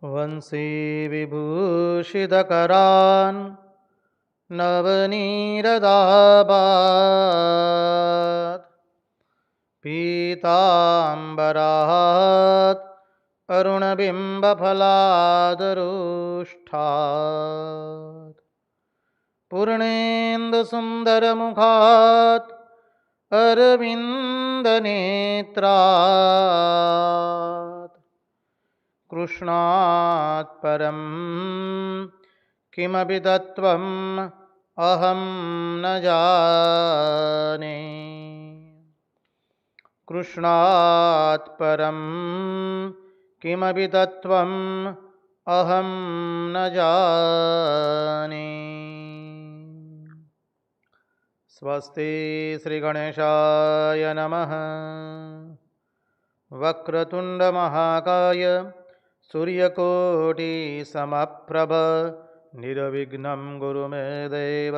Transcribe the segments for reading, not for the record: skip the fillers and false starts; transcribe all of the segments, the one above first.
वंशी विभूषितकरान् नवनीरदाभात् पीताम्बरात् अरुणबिम्बफलादरुष्ठात् पूर्णेन्दुसुन्दरमुखात् अरविन्दनेत्रात् कृष्णात् परं किमपि तत्त्वम् अहं न जाने। कृष्णात् परं किमपि तत्त्वम् अहं न जाने। स्वस्ति श्रीगणेशाय नमः। वक्रतुण्डमहाकाय सूर्यकोटिसमप्रभ निर्विघ्नं कुरु मे देव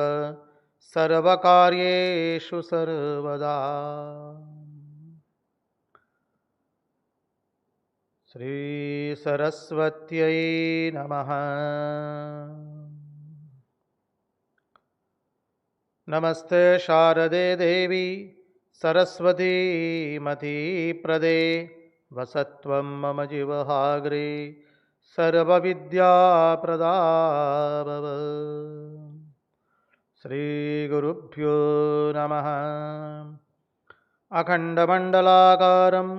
सर्वकार्येषु सर्वदा। श्री सरस्वत्यै नमः। नमस्ते शारदे देवी सरस्वती मतीप्रदे वसत्वं मम जीवहाग्रे सर्वविद्याप्रदा भव। श्रीगुरुभ्यो नमः। अखण्डमण्डलाकारं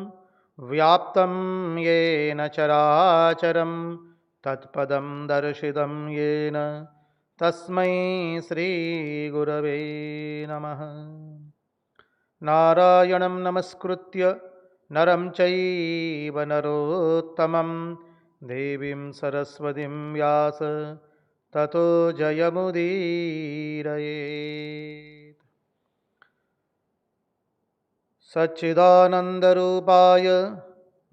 व्याप्तं येन चराचरं तत्पदं दर्शितं येन तस्मै श्रीगुरवे नमः। नारायणं नमस्कृत्य नरं चैव नरोत्तमं देवीं सरस्वतीं व्यास ततो जयमुदीरयेत्। सच्चिदानन्दरूपाय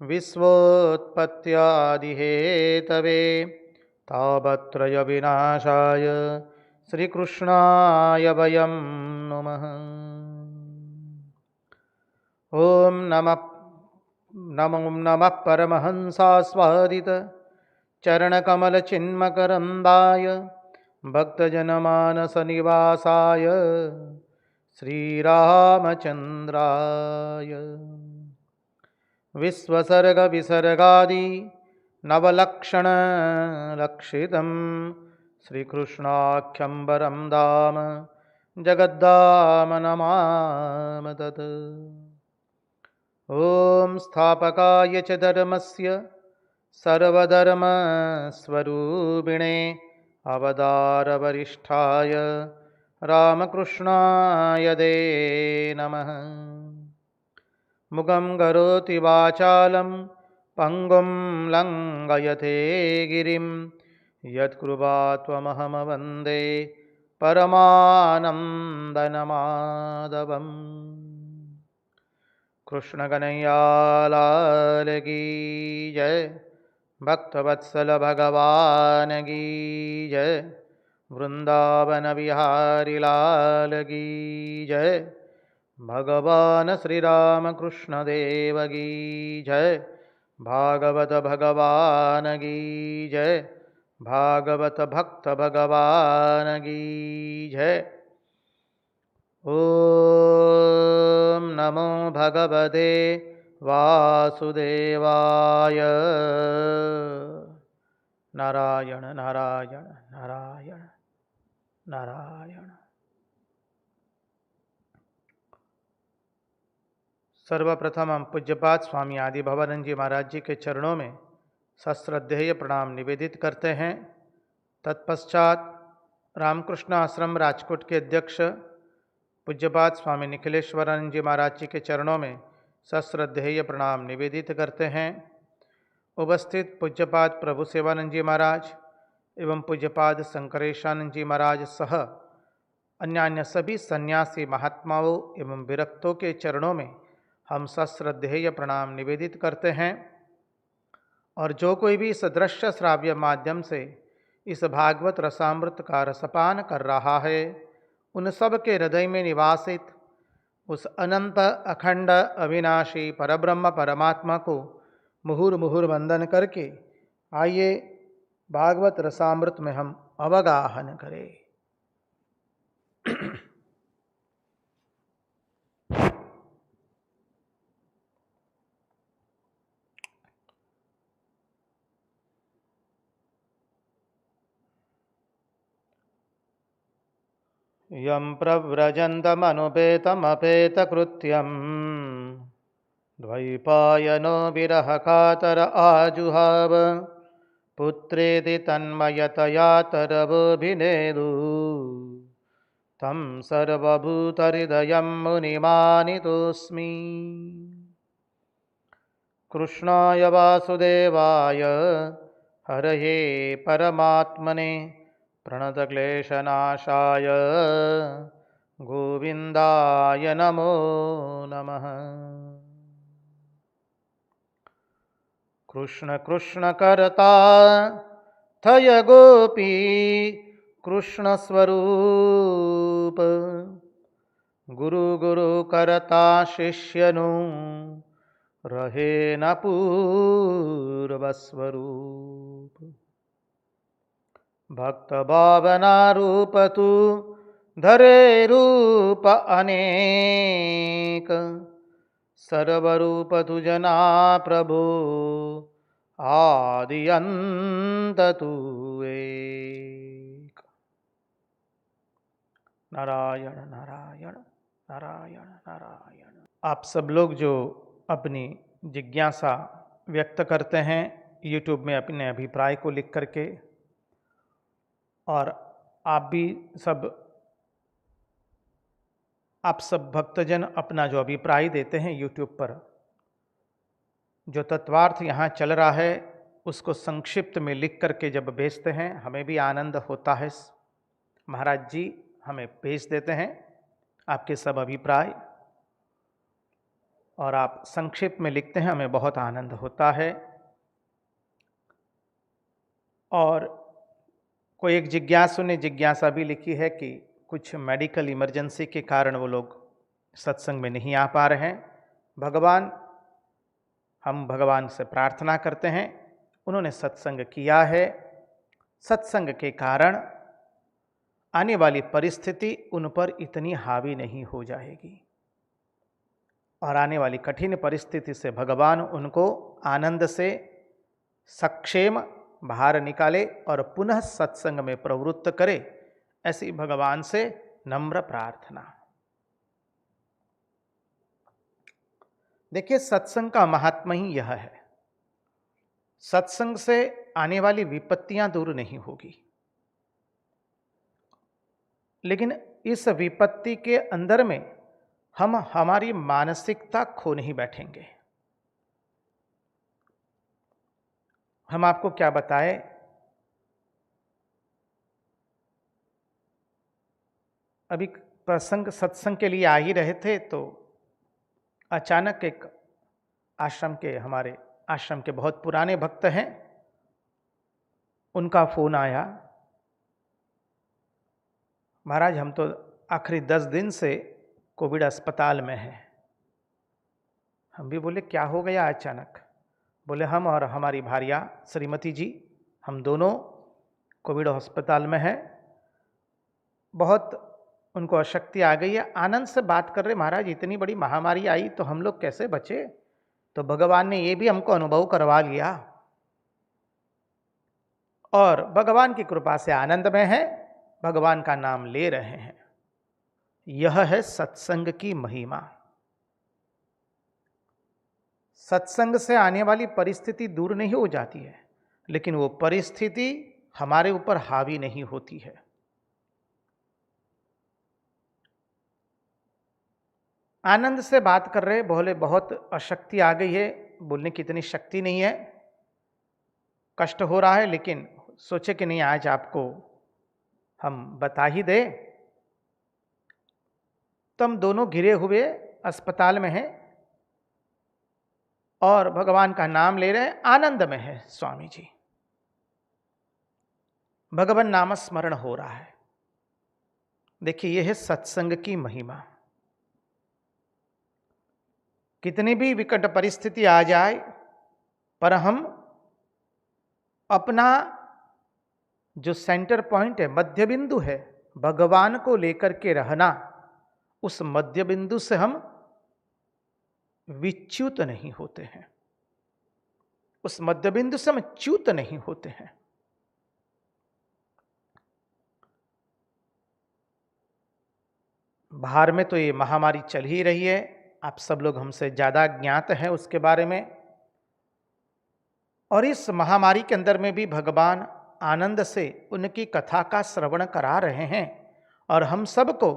विश्वोत्पत्त्यादिहेतवे तापत्रयविनाशाय श्रीकृष्णाय वयं नुमः। ॐ नमः परमहंसास्वादित चरणकमलचिन्मकरन्दाय भक्तजनमानसनिवासाय श्रीरामचन्द्राय विश्वसर्गविसर्गादि नवलक्षणलक्षितं श्रीकृष्णाख्यं वरं धाम जगद्धाम नमामि तत्। ॐ स्थापकाय च धर्मस्य सर्वधर्मस्वरूपिणे अवतारवरिष्ठाय रामकृष्णाय ते नमः। मुखं करोति वाचालं पंगुं लङ्घयते गिरिं यत्कृपात्वमहं वन्दे परमानन्दमाधवम्। कृष्ण कन्हैया लाल की जय, भक्तवत्सल भगवान की जय, वृंदावन बिहारी लाल की जय, भगवान श्री राम कृष्ण देव की जय, भागवत भगवान की जय, भागवत भक्त भगवान की जय। ॐ नमो भगवते वासुदेवाय। नारायण नारायण नारायण नारायण। सर्वप्रथम हम पूज्यपाद स्वामी आदि भवानंद जी महाराज जी के चरणों में सश्रद्धेय प्रणाम निवेदित करते हैं। तत्पश्चात रामकृष्ण आश्रम राजकोट के अध्यक्ष पूज्यपाद स्वामी निखिलेश्वरानंद जी महाराज जी के चरणों में सश्रद्धेय प्रणाम निवेदित करते हैं। उपस्थित पूज्यपाद प्रभु सेवानंद जी महाराज एवं पूज्यपाद शंकरेशानंद जी महाराज सह अन्य सभी सन्यासी महात्माओं एवं विरक्तों के चरणों में हम सश्रद्धेय प्रणाम निवेदित करते हैं। और जो कोई भी इस दृश्य श्राव्य माध्यम से इस भागवत रसामृत का रसपान कर रहा है, उन सब के हृदय में निवासित उस अनंत अखंड अविनाशी परब्रह्म परमात्मा को मुहुर मुहुर वंदन करके आइए भागवत रसामृत में हम अवगाहन करें। यं प्रव्रजन्तमनुपेतमपेतकृत्यम् द्वैपायनो विरहकातर आजुहाव पुत्रेति तन्मयतया तरवोऽभिनेदु तं सर्वभूतहृदयं मुनिमानितोऽस्मि। कृष्णाय वासुदेवाय हरये परमात्मने प्रणतक्लेशनाशाय गोविन्दाय नमो नमः। कृष्ण कृष्ण करता थय गोपी कृष्ण स्वरूप गुरु गुरु करता शिष्यनु रहे न पूर्व स्वरूप। भक्त भावना रूप तू धरे रूप अनेक सर्वरूप तुजना प्रभु आदि अंत तू एक। नारायण नारायण नारायण नारायण। आप सब लोग जो अपनी जिज्ञासा व्यक्त करते हैं YouTube में अपने अभिप्राय को लिख करके, और आप सब भक्तजन अपना जो अभिप्राय देते हैं YouTube पर, जो तत्वार्थ यहाँ चल रहा है उसको संक्षिप्त में लिख करके जब भेजते हैं हमें भी आनंद होता है। महाराज जी हमें भेज देते हैं आपके सब अभिप्राय, और आप संक्षिप्त में लिखते हैं, हमें बहुत आनंद होता है। और कोई एक जिज्ञासु ने जिज्ञासा भी लिखी है कि कुछ मेडिकल इमरजेंसी के कारण वो लोग सत्संग में नहीं आ पा रहे हैं। हम भगवान से प्रार्थना करते हैं, उन्होंने सत्संग किया है, सत्संग के कारण आने वाली परिस्थिति उन पर इतनी हावी नहीं हो जाएगी, और आने वाली कठिन परिस्थिति से भगवान उनको आनंद से सक्षेम बाहर निकाले और पुनः सत्संग में प्रवृत्त करे, ऐसी भगवान से नम्र प्रार्थना। देखिए, सत्संग का महात्मा ही यह है। सत्संग से आने वाली विपत्तियां दूर नहीं होगी, लेकिन इस विपत्ति के अंदर में हम हमारी मानसिकता खो नहीं बैठेंगे। हम आपको क्या बताएं, अभी प्रसंग सत्संग के लिए आ ही रहे थे तो अचानक एक हमारे आश्रम के बहुत पुराने भक्त हैं, उनका फोन आया, महाराज हम तो आखिरी 10 दिन से कोविड अस्पताल में हैं। हम भी बोले क्या हो गया अचानक? बोले हम और हमारी भार्या श्रीमती जी, हम दोनों कोविड अस्पताल में हैं, बहुत उनको अशक्ति आ गई है। आनंद से बात कर रहे, महाराज इतनी बड़ी महामारी आई तो हम लोग कैसे बचे? तो भगवान ने ये भी हमको अनुभव करवा लिया, और भगवान की कृपा से आनंद में है, भगवान का नाम ले रहे हैं। यह है सत्संग की महिमा। सत्संग से आने वाली परिस्थिति दूर नहीं हो जाती है, लेकिन वो परिस्थिति हमारे ऊपर हावी नहीं होती है। आनंद से बात कर रहे, बोले बहुत अशक्ति आ गई है, बोलने की इतनी शक्ति नहीं है, कष्ट हो रहा है, लेकिन सोचे कि नहीं आज आपको हम बता ही दे। तो हम दोनों घिरे हुए अस्पताल में हैं और भगवान का नाम ले रहे हैं, आनंद में है स्वामी जी। भगवान नाम स्मरण हो रहा है। देखिए, यह है सत्संग की महिमा। कितनी भी विकट परिस्थिति आ जाए, पर हम अपना जो सेंटर पॉइंट है, मध्य बिंदु है, भगवान को लेकर के रहना, उस मध्य बिंदु से हम विच्युत नहीं होते हैं, उस मध्य बिंदु से हम च्युत नहीं होते हैं। बाहर में तो ये महामारी चल ही रही है, आप सब लोग हमसे ज्यादा ज्ञात हैं उसके बारे में। और इस महामारी के अंदर में भी भगवान आनंद से उनकी कथा का श्रवण करा रहे हैं, और हम सबको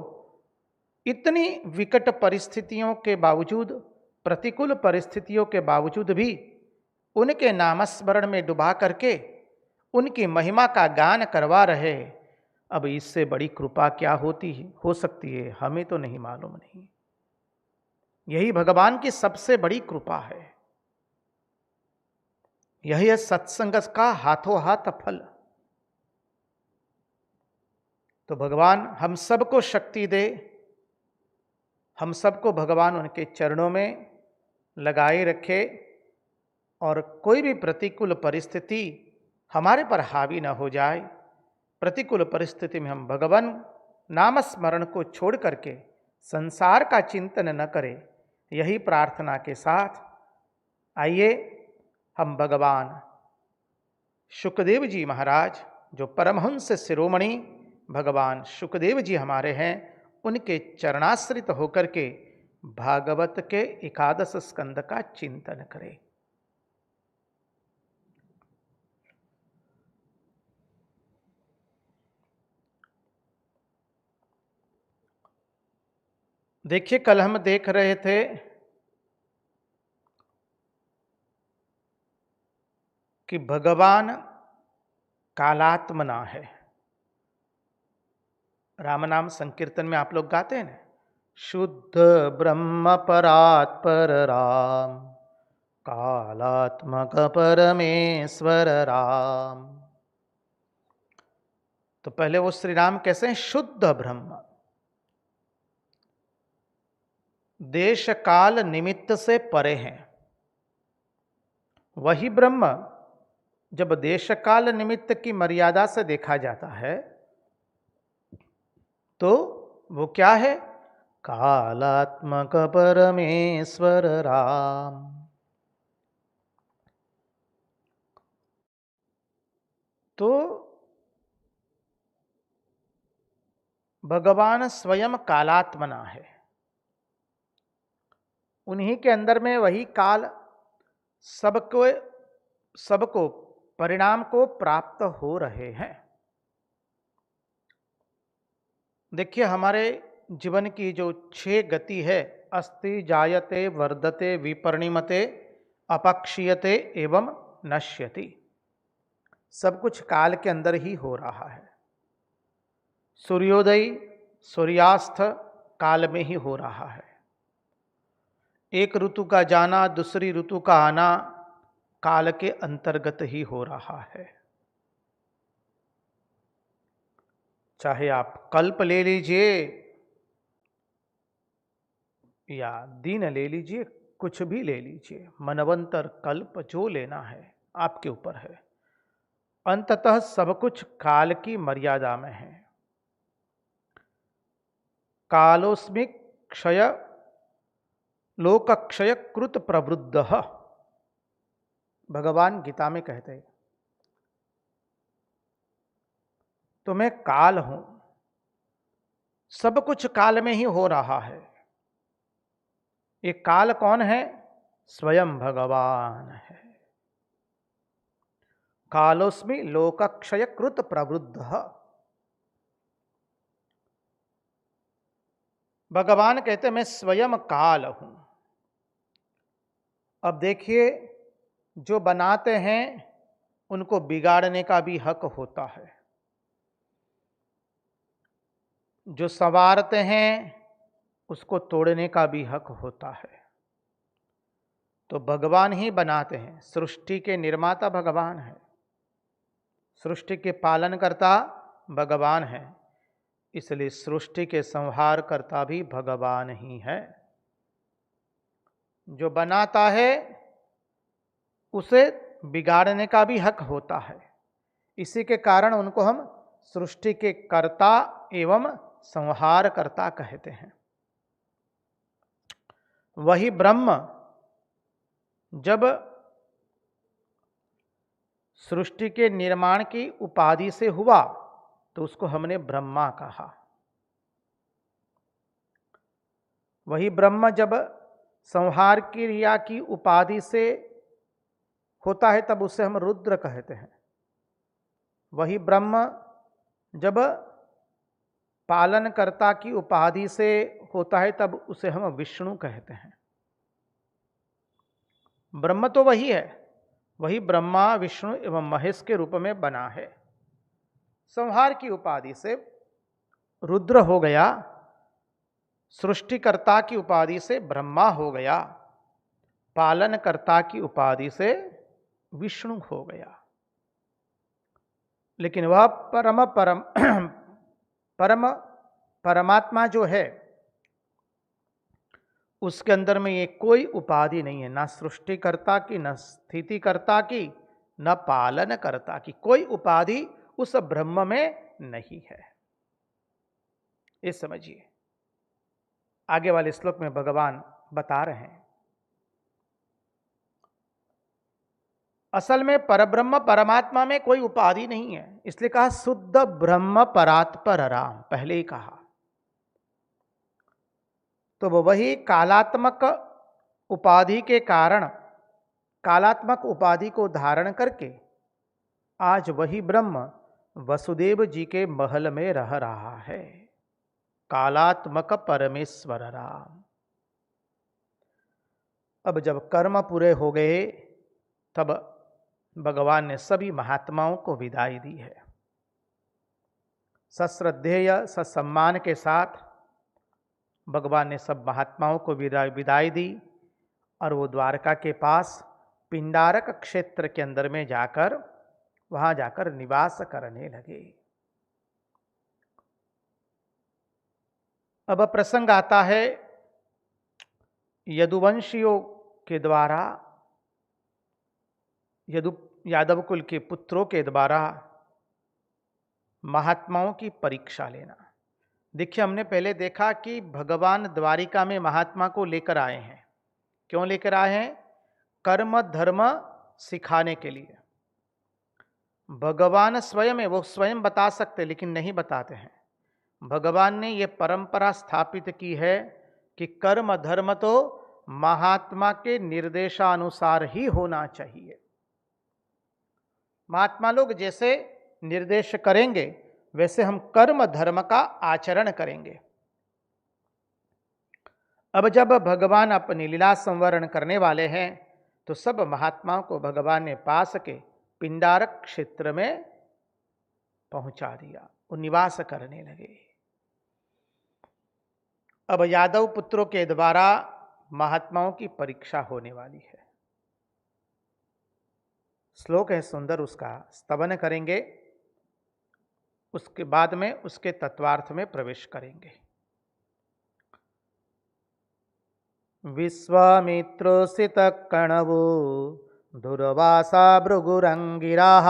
इतनी विकट परिस्थितियों के बावजूद, प्रतिकूल परिस्थितियों के बावजूद भी उनके नामस्मरण में डुबा करके उनकी महिमा का गान करवा रहे। अब इससे बड़ी कृपा क्या हो सकती है, हमें तो नहीं मालूम नहीं। यही भगवान की सबसे बड़ी कृपा है, यही है सत्संग का हाथों हाथ फल। तो भगवान हम सबको शक्ति दे, हम सबको भगवान उनके चरणों में लगाए रखे, और कोई भी प्रतिकूल परिस्थिति हमारे पर हावी न हो जाए। प्रतिकूल परिस्थिति में हम भगवान नाम स्मरण को छोड़ करके संसार का चिंतन न करें, यही प्रार्थना के साथ आइए हम भगवान शुकदेव जी महाराज, जो परमहंस शिरोमणि भगवान शुकदेव जी हमारे हैं, उनके चरणाश्रित होकर के भागवत के एकादश स्कंद का चिंतन करें। देखिए, कल हम देख रहे थे कि भगवान कालात्मना है। राम नाम संकीर्तन में आप लोग गाते हैं ना, शुद्ध ब्रह्म परात्पर राम, कालात्मक परमेश्वर राम। तो पहले वो श्री राम कैसे हैं? शुद्ध ब्रह्म, देश काल निमित्त से परे हैं। वही ब्रह्म जब देश काल निमित्त की मर्यादा से देखा जाता है तो वो क्या है? कालात्मक परमेश्वर राम। तो भगवान स्वयं कालात्मना है, उन्हीं के अंदर में वही काल सबको परिणाम को प्राप्त हो रहे हैं। देखिए, हमारे जीवन की जो 6 गति है, अस्ति, जायते, वर्धते, विपरिणमते, अपक्षीयते एवं नश्यति, सब कुछ काल के अंदर ही हो रहा है। सूर्योदय सूर्यास्त काल में ही हो रहा है। एक ऋतु का जाना, दूसरी ऋतु का आना काल के अंतर्गत ही हो रहा है। चाहे आप कल्प ले लीजिए या दिन ले लीजिए, कुछ भी ले लीजिए, मनवंतर कल्प जो लेना है आपके ऊपर है। अंततः सब कुछ काल की मर्यादा में है। कालोस्मि क्षय लोक क्षय कृत प्रवृद्ध, भगवान गीता में कहते हैं। तो मैं काल हूं, सब कुछ काल में ही हो रहा है। ये काल कौन है? स्वयं भगवान है। कालोस्मि लोकक्षय कृत प्रवृद्ध, भगवान कहते मैं स्वयं काल हूं। अब देखिए, जो बनाते हैं उनको बिगाड़ने का भी हक होता है, जो संवारते हैं उसको तोड़ने का भी हक होता है। तो भगवान ही बनाते हैं, सृष्टि के निर्माता भगवान है, सृष्टि के पालन करता भगवान है, इसलिए सृष्टि के संहार करता भी भगवान ही है। जो बनाता है उसे बिगाड़ने का भी हक होता है। इसी के कारण उनको हम सृष्टि के कर्ता एवं संहारकर्ता कहते हैं। वही ब्रह्म जब सृष्टि के निर्माण की उपाधि से हुआ तो उसको हमने ब्रह्मा कहा। वही ब्रह्म जब संहार क्रिया की उपाधि से होता है तब उसे हम रुद्र कहते हैं। वही ब्रह्म जब पालनकर्ता की उपाधि से होता है तब उसे हम विष्णु कहते हैं। ब्रह्म तो वही है, वही ब्रह्मा विष्णु एवं महेश के रूप में बना है। संहार की उपाधि से रुद्र हो गया, सृष्टिकर्ता की उपाधि से ब्रह्मा हो गया, पालनकर्ता की उपाधि से विष्णु हो गया। लेकिन वह परमात्मा जो है उसके अंदर में ये कोई उपाधि नहीं है, ना सृष्टिकर्ता की, न स्थितिकर्ता की, न पालनकर्ता की। कोई उपाधि उस ब्रह्म में नहीं है। ये समझिए। आगे वाले श्लोक में भगवान बता रहे हैं, असल में परब्रह्म परमात्मा में कोई उपाधि नहीं है, इसलिए कहा शुद्ध ब्रह्म परात्पर राम, पहले ही कहा। तो वही कालात्मक उपाधि के कारण, कालात्मक उपाधि को धारण करके आज वही ब्रह्म वसुदेव जी के महल में रह रहा है। कालात्मक परमेश्वर राम। अब जब कर्म पूरे हो गए तब भगवान ने सभी महात्माओं को विदाई दी है। सश्रद्धेय ससम्मान के साथ भगवान ने सब महात्माओं को विदाई दी और वो द्वारका के पास पिंडारक क्षेत्र के अंदर में जाकर वहां जाकर निवास करने लगे। अब प्रसंग आता है यदुवंशियों के द्वारा, यादव कुल के पुत्रों के द्वारा महात्माओं की परीक्षा लेना। देखिए, हमने पहले देखा कि भगवान द्वारिका में महात्मा को लेकर आए हैं। क्यों लेकर आए हैं? कर्म धर्म सिखाने के लिए। भगवान स्वयं है, वो स्वयं बता सकते लेकिन नहीं बताते हैं। भगवान ने ये परंपरा स्थापित की है कि कर्म धर्म तो महात्मा के निर्देशानुसार ही होना चाहिए। महात्मा लोग जैसे निर्देश करेंगे वैसे हम कर्म धर्म का आचरण करेंगे। अब जब भगवान अपनी लीला संवरण करने वाले हैं तो सब महात्माओं को भगवान ने पास के पिंडारक क्षेत्र में पहुंचा दिया, वो निवास करने लगे। अब यादव पुत्रों के द्वारा महात्माओं की परीक्षा होने वाली है। श्लोक है सुंदर, उसका स्तवन करेंगे, उसके बाद में उसके तत्वार्थ में प्रवेश करेंगे। विश्वामित्रोसित कणवो दुर्वासा भृगुरंगिराः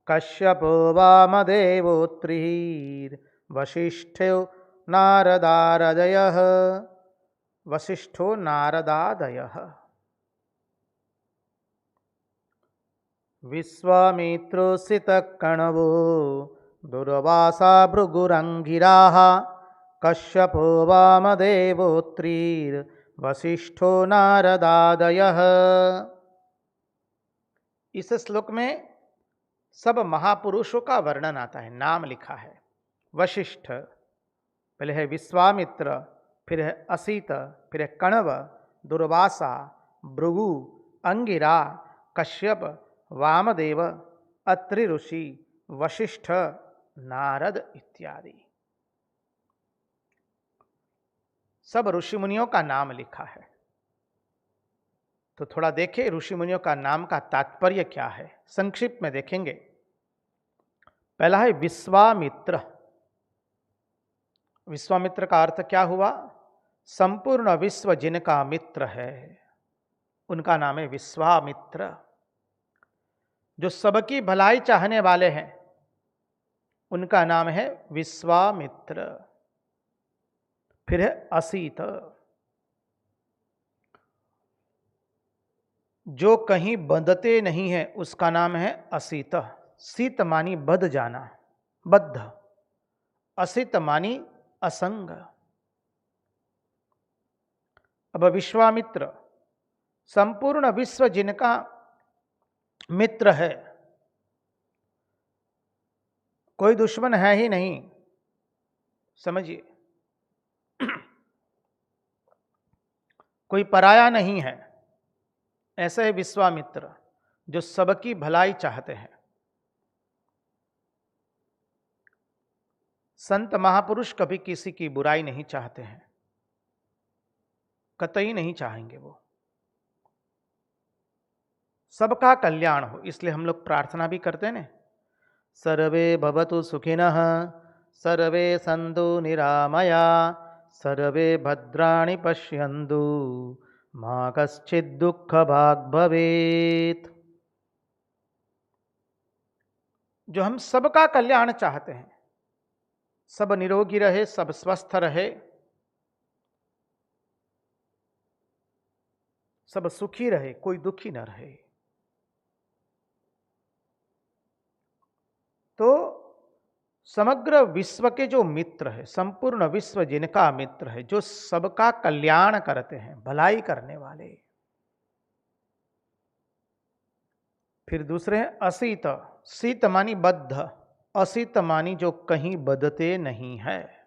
कश्यपो वामदेवोत्रिर्वसिष्ठो नारदादयः वसिष्ठो नारदादयः। विश्वामित्रोसित कणवो दुर्वासा भृगुरंगिराः कश्यपो वामदेवोत्रिर्वसिष्ठो नारदादयः। इस श्लोक में सब महापुरुषों का वर्णन आता है, नाम लिखा है। वशिष्ठ, पहले है विश्वामित्र, फिर है असित, फिर है कण्व, दुर्वासा, भृगु, अंगिरा, कश्यप, वामदेव, अत्रि ऋषि, वशिष्ठ, नारद इत्यादि। सब ऋषि मुनियों का नाम लिखा है। तो थोड़ा देखें ऋषि मुनियों का नाम का तात्पर्य क्या है, संक्षिप्त में देखेंगे। पहला है विश्वामित्र। विश्वामित्र का अर्थ क्या हुआ? संपूर्ण विश्व जिनका मित्र है उनका नाम है विश्वामित्र। जो सबकी भलाई चाहने वाले हैं, उनका नाम है विश्वामित्र। फिर है असित, जो कहीं बंधते नहीं है उसका नाम है असित। शीत मानी बध जाना, बद्ध। असित मानी असंग। अब विश्वामित्र संपूर्ण विश्व जिनका मित्र है, कोई दुश्मन है ही नहीं, समझिए, कोई पराया नहीं है। ऐसे है विश्वामित्र जो सबकी भलाई चाहते हैं। संत महापुरुष कभी किसी की बुराई नहीं चाहते हैं, कतई नहीं चाहेंगे। वो सबका कल्याण हो, इसलिए हम लोग प्रार्थना भी करते हैं ना, सर्वे भवतु सुखिनः, सर्वे सन्तु निरामया, सर्वे भद्राणि पश्यन्तु, मा कश्चित् दुःख भाग् भवेत्। जो हम सबका कल्याण चाहते हैं, सब निरोगी रहे, सब स्वस्थ रहे, सब सुखी रहे, कोई दुखी न रहे। तो समग्र विश्व के जो मित्र है, संपूर्ण विश्व जिनका मित्र है, जो सबका कल्याण करते हैं, भलाई करने वाले। फिर दूसरे हैं असित। शीत मानी बद्ध, असित मानी जो कहीं बधते नहीं है,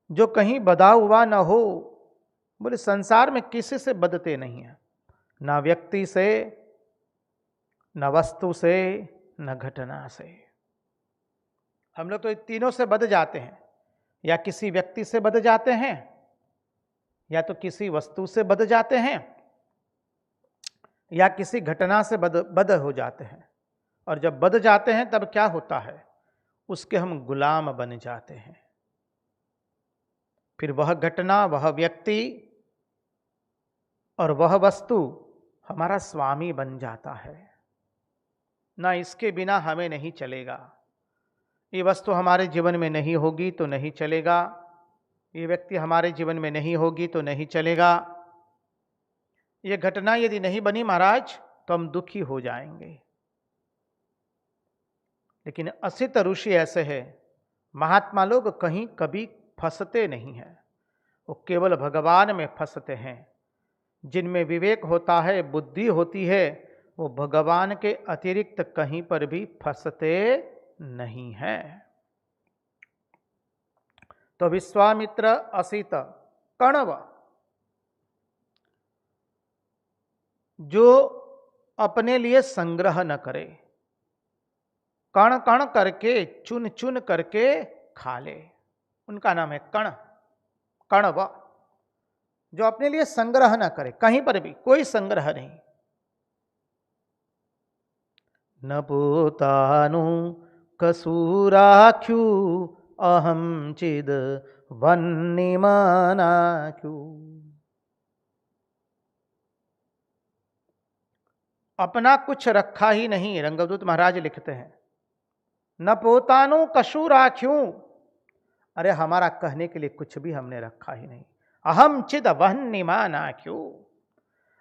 जो कहीं बधा हुआ न हो। बोले संसार में किसी से बधते नहीं है, ना व्यक्ति से, न वस्तु से, न घटना से। हम लोग तो इन तीनों से बध जाते हैं, या किसी व्यक्ति से बध जाते हैं, या तो किसी वस्तु से बध जाते हैं, या किसी घटना से बध हो जाते हैं। और जब बध जाते हैं तब क्या होता है, उसके हम गुलाम बन जाते हैं। फिर वह घटना, वह व्यक्ति और वह वस्तु हमारा स्वामी बन जाता है। ना इसके बिना हमें नहीं चलेगा। ये वस्तु हमारे जीवन में नहीं होगी तो नहीं चलेगा, ये व्यक्ति हमारे जीवन में नहीं होगी तो नहीं चलेगा, ये घटना यदि नहीं बनी महाराज तो हम दुखी हो जाएंगे। लेकिन असित ऋषि ऐसे है, महात्मा लोग कहीं कभी फंसते नहीं हैं, वो केवल भगवान में फंसते हैं। जिनमें विवेक होता है, बुद्धि होती है, वो भगवान के अतिरिक्त कहीं पर भी फंसते नहीं है। तो विश्वामित्र, असित, कण्व, जो अपने लिए संग्रह न करे, कण कण करके, चुन चुन करके खा ले, उनका नाम है कण, कण्व। जो अपने लिए संग्रह न करे, कहीं पर भी कोई संग्रह नहीं। न पोतानु कसूराख्यु, अहम चिद वन्निमानाख्यु। अपना कुछ रखा ही नहीं, रंगदूत महाराज लिखते हैं। न पोतानु कसूराख्यु, अरे हमारा कहने के लिए कुछ भी हमने रखा ही नहीं। अहम चिद वन्निमानाख्यु,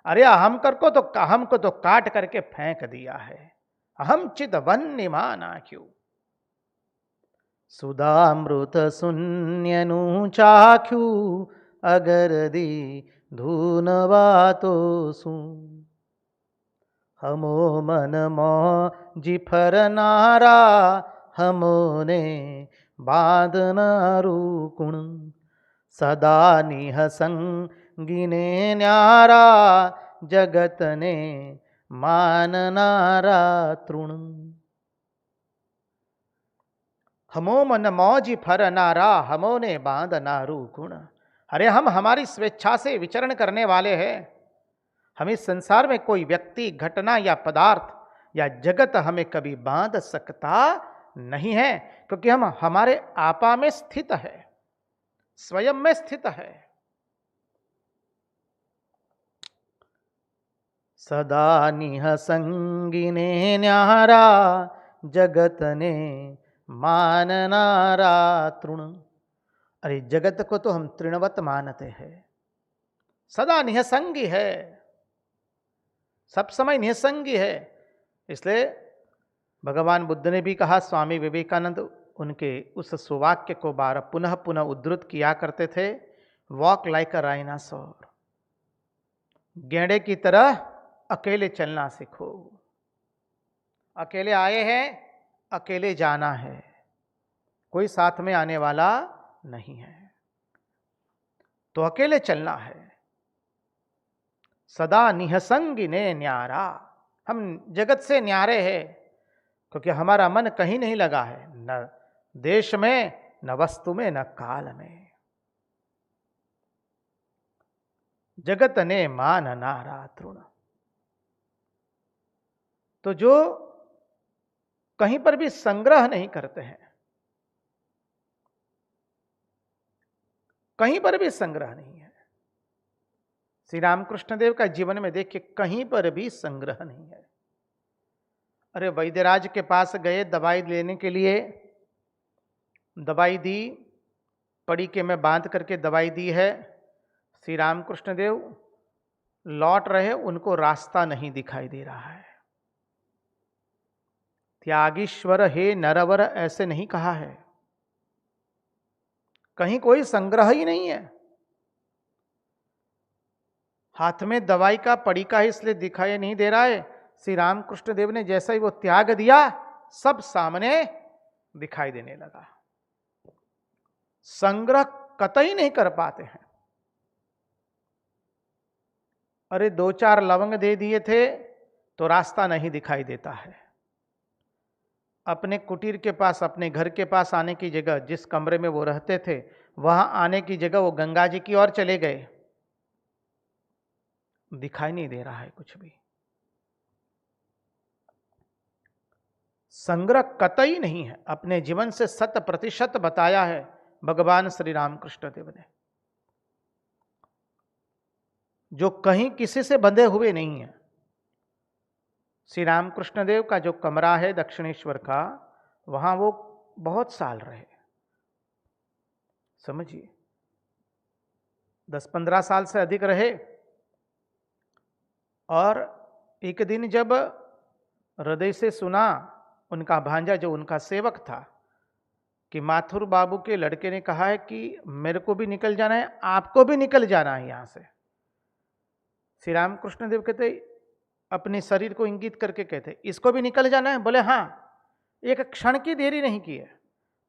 अरे अहम को तो काट करके फेंक दिया है। अहम चिद वन्निमानाख्यु। सुधामृत शून्यनु चाख्यु, अगर दी धूनवातो सु। हमो मन मौजी फरनारा, हमोने बांधनारू कुण। सदा निहसंगिने न्यारा, जगत ने माननारा तृण। हमो मन मौजी फरनारा, हमोने बांधनारू गुण। अरे हम हमारी स्वेच्छा से विचरण करने वाले हैं। हम इस संसार में कोई व्यक्ति, घटना या पदार्थ या जगत हमें कभी बांध सकता नहीं है, क्योंकि हम हमारे आपा में स्थित है, स्वयं में स्थित है। सदा निहसंगिने न्यारा जगत ने माननारा तृण। अरे जगत को तो हम तृणवत मानते हैं, सदा निहसंगी है, सब समय निहसंगी है। इसलिए भगवान बुद्ध ने भी कहा, स्वामी विवेकानंद उनके उस सुवाक्य को बार पुनः पुनः उद्धृत किया करते थे, वॉक लाइक अ राइनासोर, गेंडे की तरह अकेले चलना सीखो। अकेले आए हैं, अकेले जाना है, कोई साथ में आने वाला नहीं है, तो अकेले चलना है। सदा निहसंगी ने न्यारा, हम जगत से न्यारे हैं क्योंकि हमारा मन कहीं नहीं लगा है, न देश में, न वस्तु में, न काल में। जगत ने मान नारा तृण। तो जो कहीं पर भी संग्रह नहीं करते हैं, कहीं पर भी संग्रह नहीं है। श्री रामकृष्ण देव का जीवन में देखिए, कहीं पर भी संग्रह नहीं है। अरे वैद्यराज के पास गए दवाई लेने के लिए, दवाई दी, पड़ीके में बांध करके दवाई दी है। श्री रामकृष्ण देव लौट रहे, उनको रास्ता नहीं दिखाई दे रहा है। त्यागीश्वर हे नरवर ऐसे नहीं कहा है, कहीं कोई संग्रह ही नहीं है। हाथ में दवाई का पड़ीका इसलिए दिखाई नहीं दे रहा है, श्री रामकृष्ण देव ने जैसा ही वो त्याग दिया, सब सामने दिखाई देने लगा। संग्रह कतई नहीं कर पाते हैं। अरे 2-4 लवंग दे दिए थे तो रास्ता नहीं दिखाई देता है। अपने कुटीर के पास, अपने घर के पास आने की जगह, जिस कमरे में वो रहते थे वहां आने की जगह वो गंगा जी की ओर चले गए, दिखाई नहीं दे रहा है कुछ भी। संग्रह कतई नहीं है। अपने जीवन से 100% बताया है भगवान श्री रामकृष्ण देव ने, जो कहीं किसी से बंधे हुए नहीं है। श्री रामकृष्ण देव का जो कमरा है दक्षिणेश्वर का, वहां वो बहुत साल रहे, समझिए 10-15 साल से अधिक रहे। और एक दिन जब हृदय से सुना, उनका भांजा जो उनका सेवक था, कि माथुर बाबू के लड़के ने कहा है कि मेरे को भी निकल जाना है, आपको भी निकल जाना है यहां से। श्री रामकृष्ण देव कहते, अपने शरीर को इंगित करके कहते, इसको भी निकल जाना है? बोले हाँ। एक क्षण की देरी नहीं की है,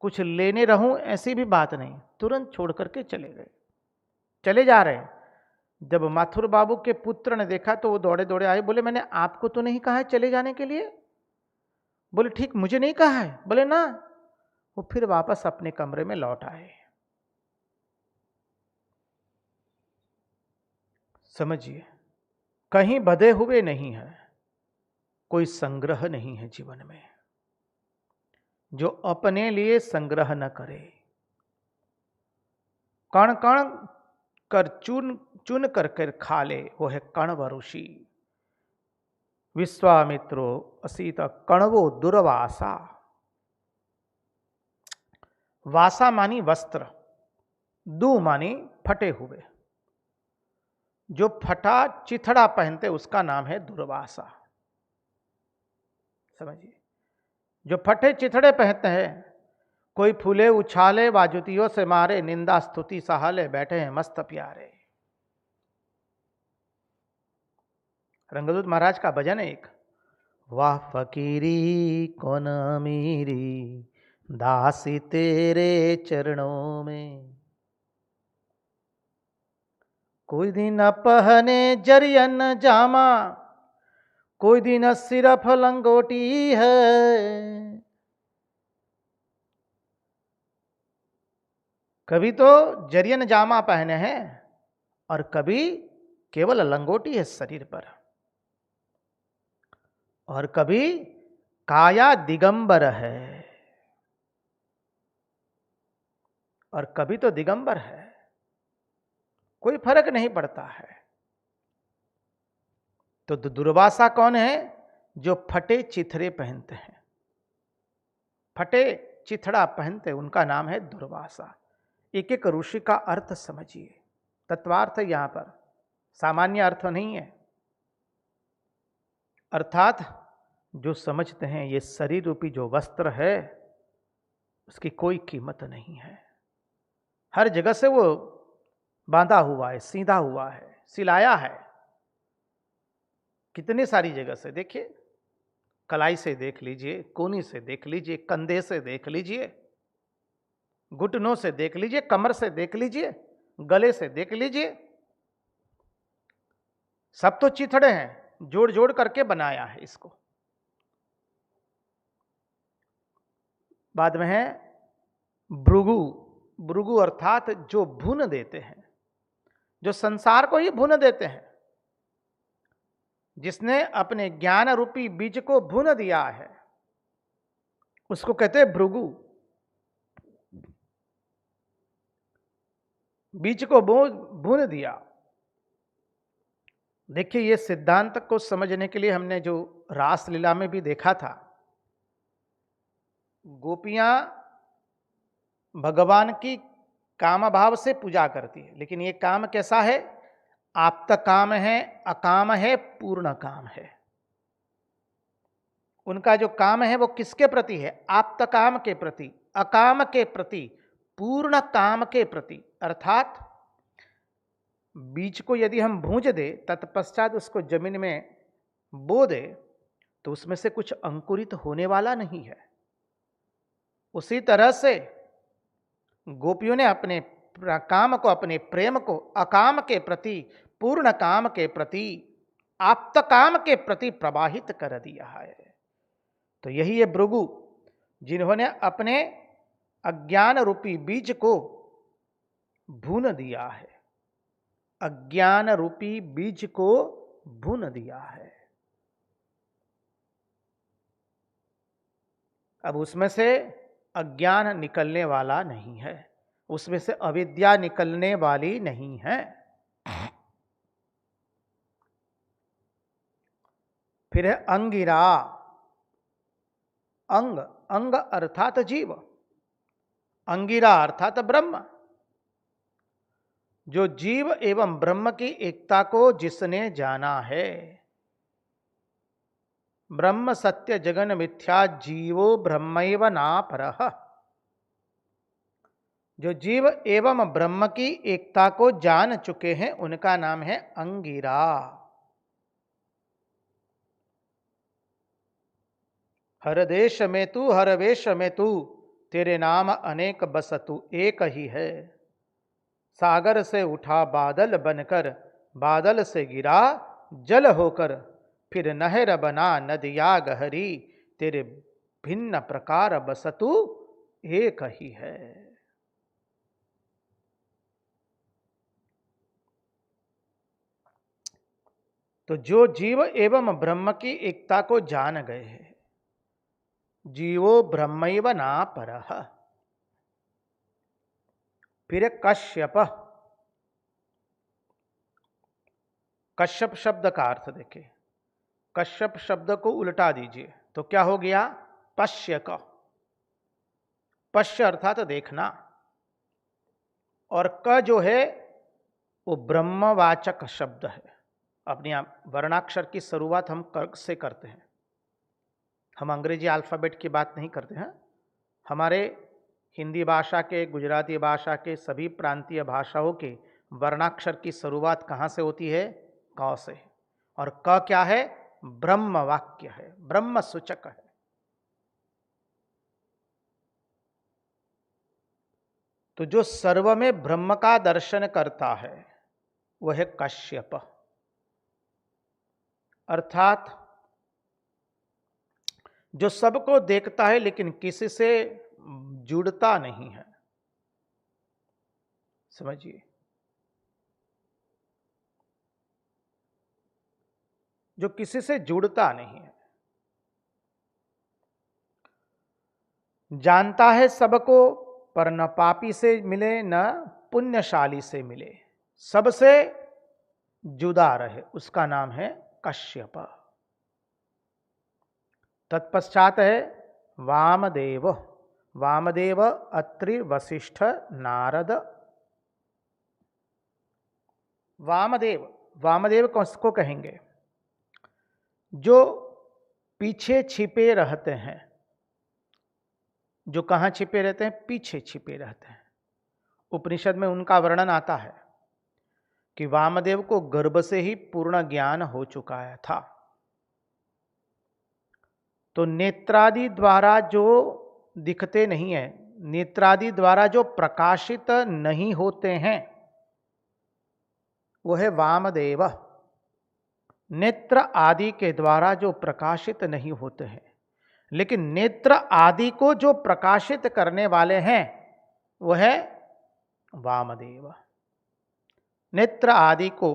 कुछ लेने रहूं ऐसी भी बात नहीं, तुरंत छोड़ करके चले गए, चले जा रहे हैं। जब माथुर बाबू के पुत्र ने देखा तो वो दौड़े दौड़े आए, बोले मैंने आपको तो नहीं कहा है चले जाने के लिए? बोले ठीक, मुझे नहीं कहा है? बोले ना। वो फिर वापस अपने कमरे में लौट आए। समझिए, कहीं बंधे हुए नहीं है, कोई संग्रह नहीं है जीवन में। जो अपने लिए संग्रह न करे, कण कण कर चुन चुन कर खा ले, वो है कण्व ऋषि। विश्वामित्रो असीत कण्वो दुर्वासा। वासा मानी वस्त्र, दू मानी फटे हुए। जो फटा चिथड़ा पहनते उसका नाम है दुर्वासा। समझिए, जो फटे चिथड़े पहनते हैं, कोई फूले उछाले बाजुतियों से मारे, निंदा स्तुति सहाले, बैठे हैं मस्त प्यारे। रंगदूत महाराज का भजन है एक, वाह फकीरी कौन अमीरी, दासी तेरे चरणों में। कोई दिन पहने जरियन जामा, कोई दिन सिर्फ लंगोटी है। कभी तो जरियन जामा पहने हैं और कभी केवल लंगोटी है शरीर पर, और कभी काया दिगंबर है, और कभी तो दिगंबर है। कोई फर्क नहीं पड़ता है। तो दुर्वासा कौन है? जो फटे चिथड़े पहनते हैं, फटे चिथड़ा पहनते, उनका नाम है दुर्वासा। एक एक ऋषि का अर्थ समझिए, तत्वार्थ यहां पर सामान्य अर्थ नहीं है। अर्थात जो समझते हैं ये शरीर रूपी जो वस्त्र है उसकी कोई कीमत नहीं है, हर जगह से वो बांधा हुआ है, सीधा हुआ है, सिलाया है, कितनी सारी जगह से। देखिए, कलाई से देख लीजिए, कोनी से देख लीजिए, कंधे से देख लीजिए, घुटनों से देख लीजिए, कमर से देख लीजिए, गले से देख लीजिए, सब तो चिथड़े हैं, जोड़ जोड़ करके बनाया है इसको। बाद में है भृगु। भृगु अर्थात जो भून देते हैं, जो संसार को ही भून देते हैं, जिसने अपने ज्ञान रूपी बीज को भून दिया है, उसको कहते हैं भृगु। बीज को भून दिया। देखिए, ये सिद्धांत को समझने के लिए हमने जो रासलीला में भी देखा था, गोपियां भगवान की काम भाव से पूजा करती है, लेकिन ये काम कैसा है? आप्त काम है, अकाम है, पूर्ण काम है। उनका जो काम है वो किसके प्रति है? आप्त काम के प्रति, अकाम के प्रति, पूर्ण काम के प्रति। अर्थात बीज को यदि हम भूंज दे, तत्पश्चात उसको जमीन में बो दे, तो उसमें से कुछ अंकुरित होने वाला नहीं है। उसी तरह से गोपियों ने अपने काम को, अपने प्रेम को अकाम के प्रति, पूर्ण काम के प्रति, आप्त काम के प्रति प्रवाहित कर दिया है। तो यही है भृगु, जिन्होंने अपने अज्ञान रूपी बीज को भून दिया है, अज्ञान रूपी बीज को भून दिया है। अब उसमें से अज्ञान निकलने वाला नहीं है, उसमें से अविद्या निकलने वाली नहीं है। फिर है अंगिरा। अंग, अंग अर्थात जीव, अंगिरा अर्थात ब्रह्म। जो जीव एवं ब्रह्म की एकता को जिसने जाना है, ब्रह्म सत्य जगन मिथ्या जीवो ब्रह्मैव नापरः। जो जीव एवं ब्रह्म की एकता को जान चुके हैं, उनका नाम है अंगिरा। हर देश में तू, हर वेश में तू, तेरे नाम अनेक बस तू एक ही है। सागर से उठा बादल बनकर, बादल से गिरा जल होकर, फिर नहर बना नदिया गहरी, तेरे भिन्न प्रकार बस तू एक ही है। तो जो जीव एवं ब्रह्म की एकता को जान गए हैं, जीवो ब्रह्मैव नापरः। फिर कश्यप। कश्यप शब्द का अर्थ देखिए, कश्यप शब्द को उल्टा दीजिए तो क्या हो गया? पश्य का। पश्य अर्थात देखना, और क जो है वो ब्रह्मवाचक शब्द है। अपने वर्णाक्षर की शुरुआत हम क से करते हैं, हम अंग्रेजी अल्फ़ाबेट की बात नहीं करते हैं। हमारे हिंदी भाषा के, गुजराती भाषा के, सभी प्रांतीय भाषाओं के वर्णाक्षर की शुरुआत कहाँ से होती है? क से। और क क्या है? ब्रह्म वाक्य है, ब्रह्म सूचक है। तो जो सर्व में ब्रह्म का दर्शन करता है वह है कश्यप। अर्थात जो सबको देखता है लेकिन किसी से जुड़ता नहीं है। समझिए, जो किसी से जुड़ता नहीं है, जानता है सबको, पर न पापी से मिले न पुण्यशाली से मिले, सबसे जुदा रहे, उसका नाम है कश्यप। तत्पश्चात है वामदेव। वामदेव, अत्रि, वशिष्ठ, नारद। वामदेव, वामदेव किसको कहेंगे? जो पीछे छिपे रहते हैं। जो कहाँ छिपे रहते हैं? पीछे छिपे रहते हैं। उपनिषद में उनका वर्णन आता है कि वामदेव को गर्भ से ही पूर्ण ज्ञान हो चुका था। तो नेत्रादि द्वारा जो दिखते नहीं है, नेत्रादि द्वारा जो प्रकाशित नहीं होते हैं, वो है वामदेव। नेत्र आदि के द्वारा जो प्रकाशित नहीं होते हैं, लेकिन नेत्र आदि को जो प्रकाशित करने वाले हैं वो है वामदेव। नेत्र आदि को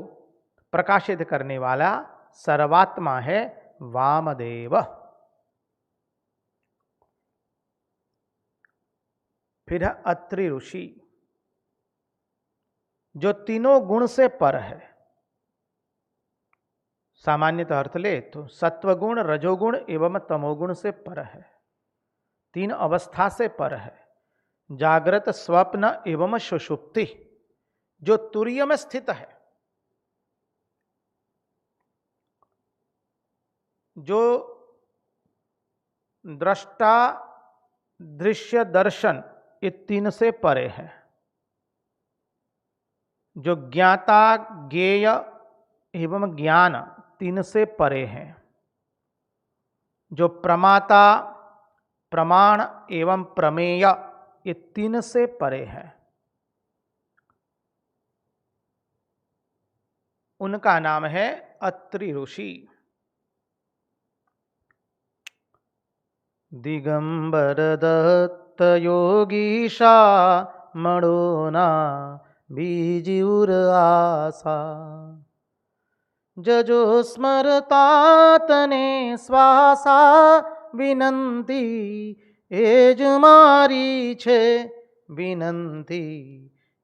प्रकाशित करने वाला सर्वात्मा है वामदेव। फिर है अत्रि ऋषि, जो तीनों गुण से पर है। सामान्यतः अर्थ ले तो सत्वगुण, रजोगुण एवं तमोगुण से पर है। तीन अवस्था से पर है। जागृत, स्वप्न एवं सुषुप्ति, जो तुरीय में स्थित है। जो दृष्टा, दृश्य, दर्शन, ये तीन से परे है। जो ज्ञाता, ज्ञेय एवं ज्ञान, तीन से परे हैं। जो प्रमाता, प्रमाण एवं प्रमेय, ये तीन से परे है। उनका नाम है अत्रि ऋषि। दिगंबर दत्त योगीशा मणोना बीजिउर आसा। जजो स्मरतातने श्वासा विनंती एज मारी छे। विनंती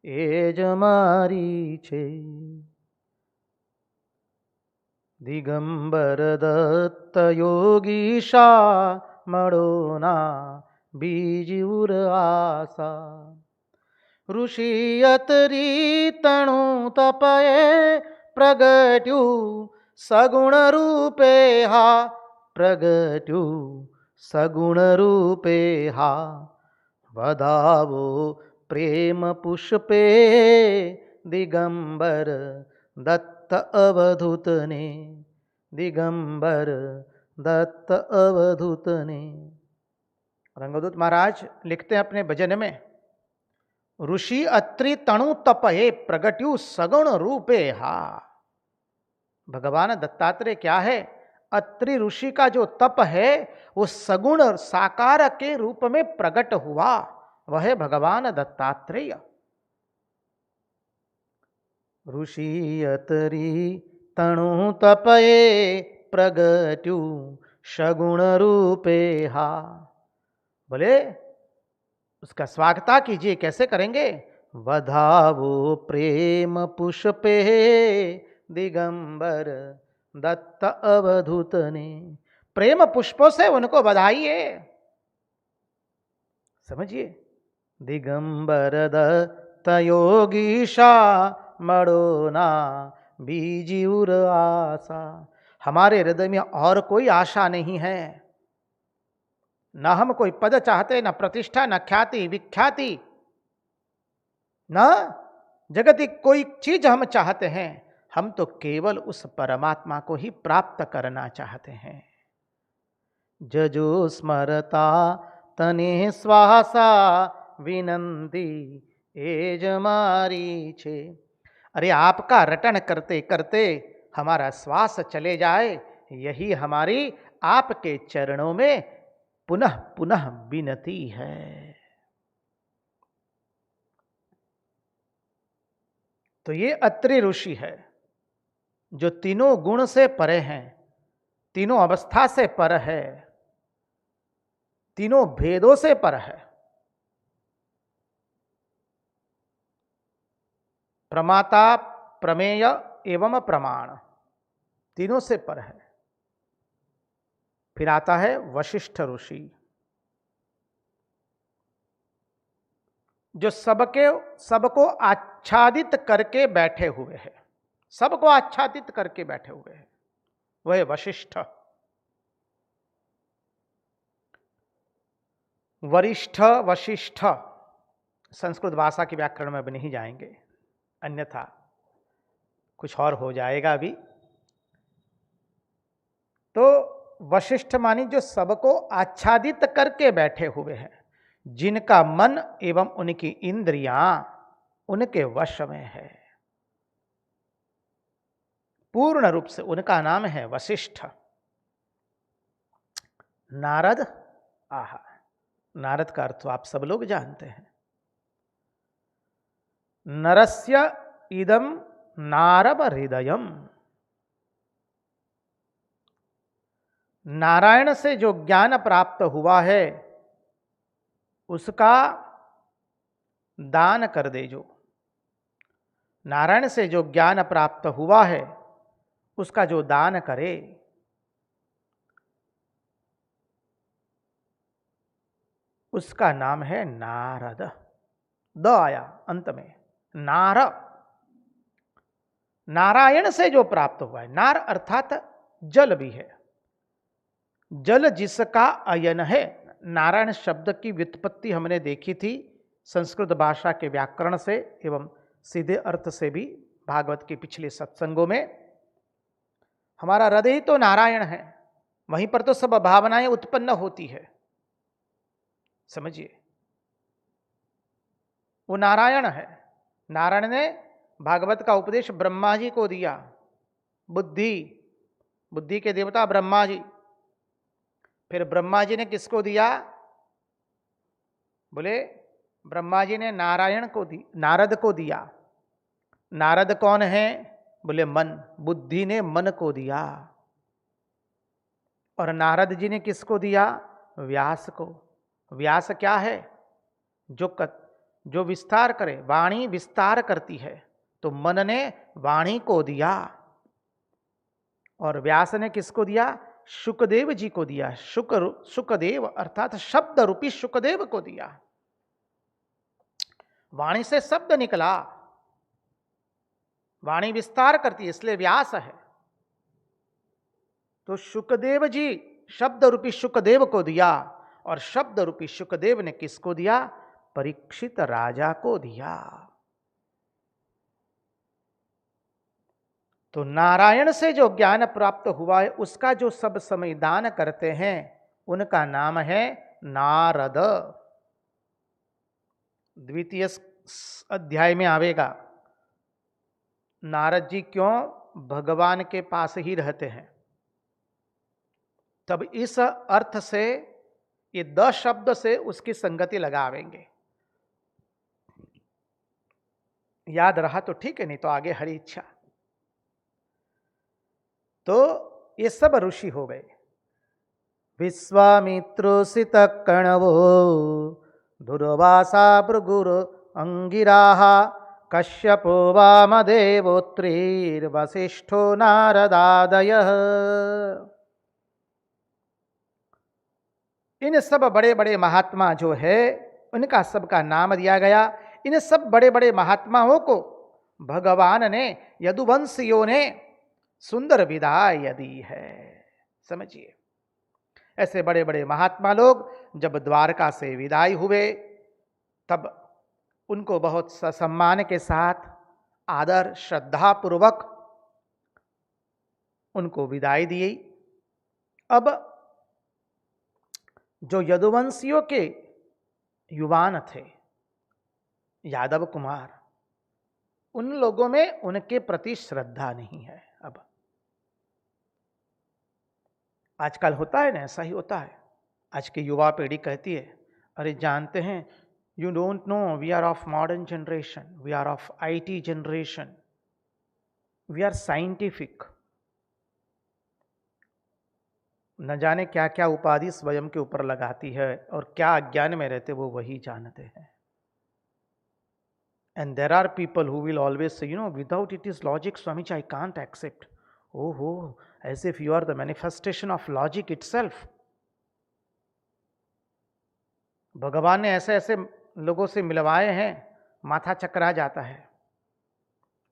एज मारी छे। दिगंबर दत्त योगीशा मणोना बीजिउर आसा। ऋषि अतरी तणु तपये प्रगट्यु सगुण रूपे हा। प्रगट्यु सगुण रूपे हा। वधावो प्रेम पुष्पे दिगंबर दत्त अवधूत ने। दिगंबर दत्त अवधूत ने। रंगदूत महाराज लिखते हैं अपने भजन में, ऋषि अत्रि तणु तपहे प्रगट्यु सगुण रूपे हा। भगवान दत्तात्रेय क्या है? अत्रि ऋषि का जो तप है वो सगुण साकार के रूप में प्रकट हुआ, वह है भगवान दत्तात्रेय। ऋषि अत्रि तणु तपये प्रगट्यु सगुण रूपे हा। बोले उसका स्वागता कीजिए, कैसे करेंगे? वधावो प्रेम पुष्पे दिगंबर दत्त अवधूत ने। प्रेम पुष्पों से उनको बधाइए। समझिए, दिगंबर दत्त योगीशा मणोना बीजिउर आशा। हमारे हृदय में और कोई आशा नहीं है। न हम कोई पद चाहते, न प्रतिष्ठा, न ख्याति विख्याति, न जगतिक कोई चीज हम चाहते हैं। हम तो केवल उस परमात्मा को ही प्राप्त करना चाहते हैं। जजो स्मरता तने श्वासा विनंती एज मारी छे। अरे आपका रटन करते करते हमारा श्वास चले जाए, यही हमारी आपके चरणों में पुनः पुनः विनती है। तो ये अत्रि ऋषि है जो तीनों गुण से परे हैं, तीनों अवस्था से पर है, तीनों भेदों से पर है। प्रमाता, प्रमेय एवं प्रमाण, तीनों से पर है। फिर आता है वशिष्ठ ऋषि, जो सबको आच्छादित करके बैठे हुए हैं, सबको आच्छादित करके बैठे हुए हैं, वह वशिष्ठ। वरिष्ठ, वशिष्ठ संस्कृत भाषा की व्याकरण में अब नहीं जाएंगे, अन्यथा कुछ और हो जाएगा अभी। तो वशिष्ठ मानी जो सबको आच्छादित करके बैठे हुए हैं, जिनका मन एवं उनकी इंद्रियां उनके वश में है, पूर्ण रूप से उनका नाम है वशिष्ठ। नारद, आहा, नारद का अर्थ तो आप सब लोग जानते हैं। नरस्य इदम नारद हृदयम, नारायण से जो ज्ञान प्राप्त हुआ है उसका दान कर दे। जो नारायण से जो ज्ञान प्राप्त हुआ है उसका जो दान करे, उसका नाम है नारद। द आया अंत में, नार, नारायण से जो प्राप्त हुआ है। नार अर्थात जल भी है, जल जिसका अयन है। नारायण शब्द की व्युत्पत्ति हमने देखी थी संस्कृत भाषा के व्याकरण से एवं सीधे अर्थ से भी भागवत के पिछले सत्संगों में। हमारा हृदय तो नारायण है, वहीं पर तो सब भावनाएं उत्पन्न होती है, समझिए, वो नारायण है। नारायण ने भागवत का उपदेश ब्रह्मा जी को दिया, बुद्धि, बुद्धि के देवता ब्रह्मा जी। फिर ब्रह्मा जी ने किसको दिया? बोले ब्रह्मा जी ने नारायण को दी, नारद को दिया। नारद कौन है? बोले मन, बुद्धि ने मन को दिया। और नारद जी ने किसको दिया? व्यास को। व्यास क्या है? जो विस्तार करे, वाणी विस्तार करती है, तो मन ने वाणी को दिया। और व्यास ने किसको दिया? शुकदेव जी को दिया। शुकदेव अर्थात शब्द रूपी शुकदेव को दिया। वाणी से शब्द निकला, वाणी विस्तार करती है, इसलिए व्यास है। तो शुकदेव जी शब्द रूपी शुकदेव को दिया, और शब्द रूपी शुकदेव ने किसको दिया? परीक्षित राजा को दिया। तो नारायण से जो ज्ञान प्राप्त हुआ है उसका जो सब समय दान करते हैं उनका नाम है नारद। द्वितीय अध्याय में आवेगा नारद जी क्यों भगवान के पास ही रहते हैं। तब इस अर्थ से, ये 10 शब्द से उसकी संगति लगावेंगे। याद रहा तो ठीक है, नहीं तो आगे हरी इच्छा। तो ये सब ऋषि हो गए। विश्वामित्रोसित कणवो धुर्वासा भृगुर अंगिराः कश्यपो वामदेवोत्रीर्वसिष्ठो नारदादयः। इन सब बड़े बड़े महात्मा जो है उनका सबका नाम दिया गया। इन सब बड़े बड़े महात्माओं को भगवान ने, यदुवंशियों ने सुंदर विदाई दी है। समझिए, ऐसे बड़े बड़े महात्मा लोग जब द्वारका से विदाई हुए तब उनको बहुत सम्मान के साथ, आदर श्रद्धा पूर्वक उनको विदाई दी। अब जो यदुवंशियों के युवान थे, यादव कुमार, उन लोगों में उनके प्रति श्रद्धा नहीं है। अब आजकल होता है ना, ऐसा ही होता है। आज की युवा पीढ़ी कहती है, अरे जानते हैं, you don't know, we are of modern generation, we are of IT generation, we are scientific. न जाने क्या क्या उपाधि स्वयं के ऊपर लगाती है और क्या अज्ञान में रहते वो वही जानते हैं। And there are people who will always say, you know, without it is logic, Swamiji, I can't accept. Oh, as if you are the manifestation of logic itself. भगवान ने ऐसे ऐसे लोगों से मिलवाए हैं, माथा चकरा जाता है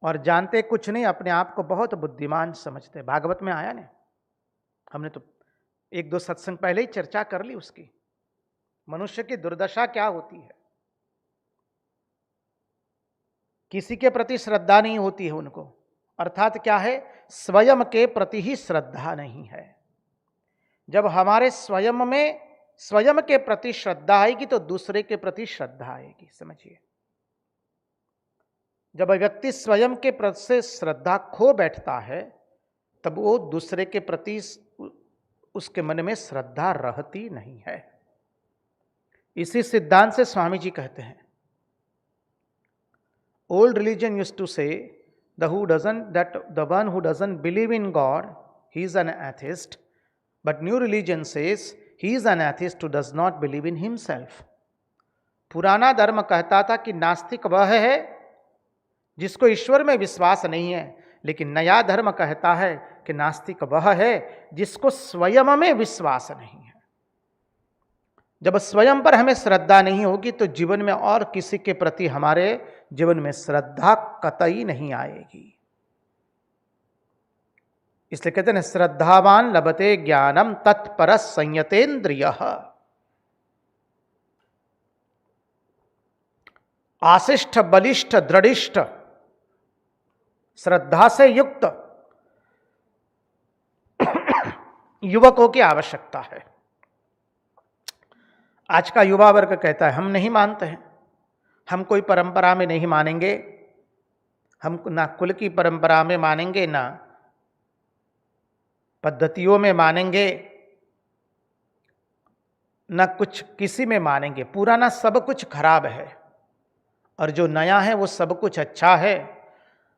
और जानते कुछ नहीं, अपने आप को बहुत बुद्धिमान समझते। भागवत में आया ने, हमने तो एक दो सत्संग पहले ही चर्चा कर ली उसकी। मनुष्य की दुर्दशा क्या होती है, किसी के प्रति श्रद्धा नहीं होती है उनको, अर्थात क्या है, स्वयं के प्रति ही श्रद्धा नहीं है। जब हमारे स्वयं में स्वयं के प्रति श्रद्धा आएगी तो दूसरे के प्रति श्रद्धा आएगी। समझिए, जब व्यक्ति स्वयं के प्रति से श्रद्धा खो बैठता है तब वो दूसरे के प्रति उसके मन में श्रद्धा रहती नहीं है। इसी सिद्धांत से स्वामी जी कहते हैं, old religion used to say the one who doesn't believe in God, he is an atheist, but new religion says he is an atheist who does not believe in himself. पुराना धर्म कहता था कि नास्तिक वह है जिसको ईश्वर में विश्वास नहीं है, लेकिन नया धर्म कहता है कि नास्तिक वह है जिसको स्वयं में विश्वास नहीं है। जब स्वयं पर हमें श्रद्धा नहीं होगी तो जीवन में और किसी के प्रति हमारे जीवन में श्रद्धा कतई नहीं आएगी। इसलिए कहते हैं श्रद्धावान लभते ज्ञानम तत्पर संयतेन्द्रियः। आशिष्ठ बलिष्ठ दृढ़िष्ठ श्रद्धा से युक्त युवकों की आवश्यकता है। आज का युवा वर्ग कहता है हम नहीं मानते हैं, हम कोई परंपरा में नहीं मानेंगे, हम ना कुल की परंपरा में मानेंगे, ना पद्धतियों में मानेंगे, ना कुछ किसी में मानेंगे। पुराना सब कुछ खराब है और जो नया है वो सब कुछ अच्छा है।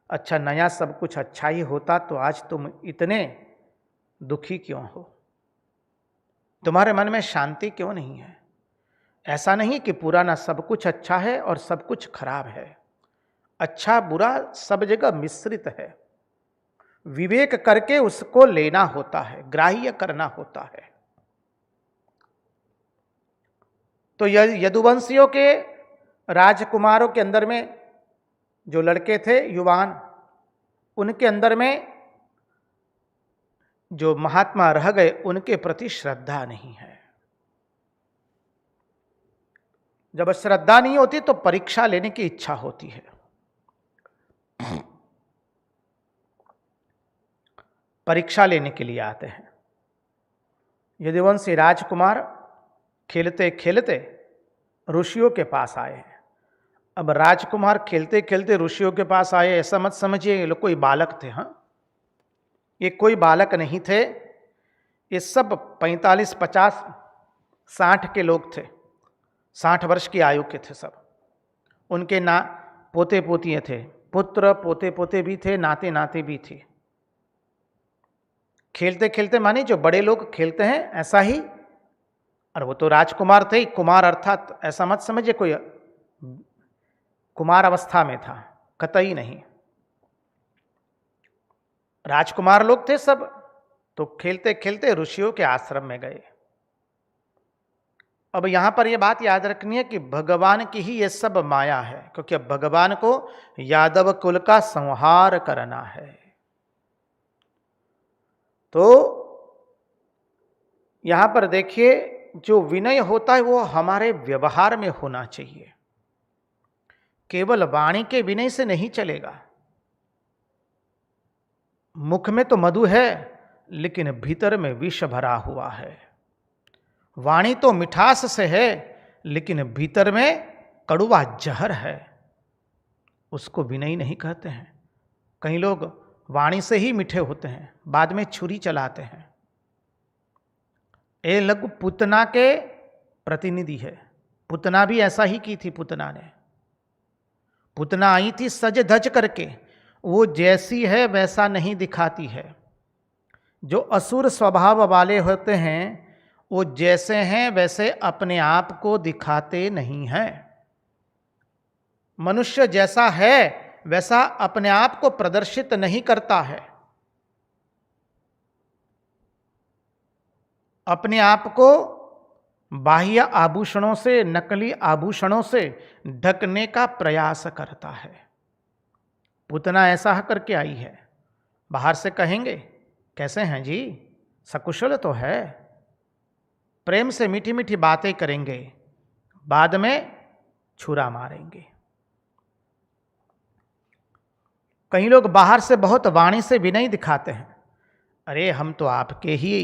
अच्छा, नया सब कुछ अच्छा ही होता तो आज तुम इतने दुखी क्यों हो, तुम्हारे मन में शांति क्यों नहीं है? ऐसा नहीं कि पुराना सब कुछ अच्छा है और सब कुछ खराब है, अच्छा बुरा सब जगह मिश्रित है। विवेक करके उसको लेना होता है, ग्राह्य करना होता है। तो यदुवंशियों के राजकुमारों के अंदर में जो लड़के थे युवान, उनके अंदर में जो महात्मा रह गए उनके प्रति श्रद्धा नहीं है। जब श्रद्धा नहीं होती तो परीक्षा लेने की इच्छा होती है। परीक्षा लेने के लिए आते हैं। यदुवंशी राजकुमार खेलते खेलते ऋषियों के पास आए हैं। अब राजकुमार खेलते खेलते ऋषियों के पास आए, ऐसा मत समझिए ये लोग कोई बालक थे। हाँ, ये कोई बालक नहीं थे, ये सब 45, 50, 60 के लोग थे, 60 वर्ष की आयु के थे सब। उनके ना पोते पोतियाँ थे, पुत्र पोते पोते भी थे, नाते नाते भी थे। खेलते खेलते माने जो बड़े लोग खेलते हैं ऐसा ही, और वो तो राजकुमार थे। कुमार अर्थात ऐसा मत समझिए कोई कुमार अवस्था में था, कतई नहीं। राजकुमार लोग थे सब। तो खेलते खेलते ऋषियों के आश्रम में गए। अब यहां पर यह बात याद रखनी है कि भगवान की ही ये सब माया है, क्योंकि अब भगवान को यादव कुल का संहार करना है। तो यहां पर देखिए, जो विनय होता है वो हमारे व्यवहार में होना चाहिए, केवल वाणी के विनय से नहीं चलेगा। मुख में तो मधु है लेकिन भीतर में विष भरा हुआ है। वाणी तो मिठास से है लेकिन भीतर में कड़वा जहर है, उसको विनय नहीं कहते हैं। कई लोग वाणी से ही मीठे होते हैं, बाद में छुरी चलाते हैं। ये लघु पुतना के प्रतिनिधि है। पुतना भी ऐसा ही की थी। पुतना आई थी सज धज करके, वो जैसी है वैसा नहीं दिखाती है। जो असुर स्वभाव वाले होते हैं वो जैसे हैं वैसे अपने आप को दिखाते नहीं हैं। मनुष्य जैसा है वैसा अपने आप को प्रदर्शित नहीं करता है। अपने आप को बाह्य आभूषणों से, नकली आभूषणों से ढकने का प्रयास करता है। पूतना ऐसा करके आई है, बाहर से कहेंगे कैसे हैं जी, सकुशल तो है, प्रेम से मीठी मीठी बातें करेंगे, बाद में छुरा मारेंगे। कई लोग बाहर से बहुत वाणी से विनय दिखाते हैं, अरे हम तो आपके ही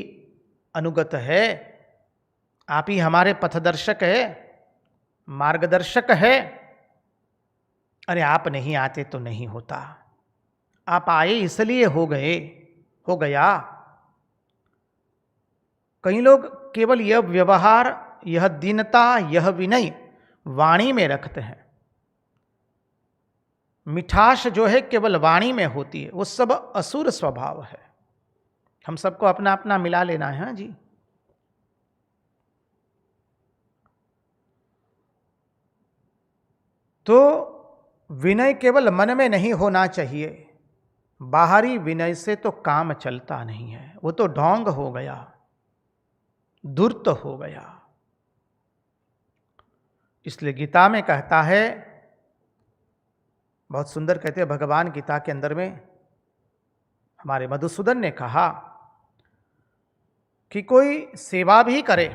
अनुगत है, आप ही हमारे पथदर्शक है, मार्गदर्शक है, अरे आप नहीं आते तो नहीं होता, आप आए इसलिए हो गया। कई लोग केवल यह व्यवहार, यह दीनता, यह विनय वाणी में रखते हैं। मिठास जो है केवल वाणी में होती है, वो सब असुर स्वभाव है। हम सबको अपना अपना मिला लेना है। हाँ जी, तो विनय केवल मन में नहीं होना चाहिए। बाहरी विनय से तो काम चलता नहीं है, वो तो ढोंग हो गया, धूर्त हो गया। इसलिए गीता में कहता है, बहुत सुंदर कहते हैं भगवान गीता के अंदर में, हमारे मधुसूदन ने कहा कि कोई सेवा भी करे,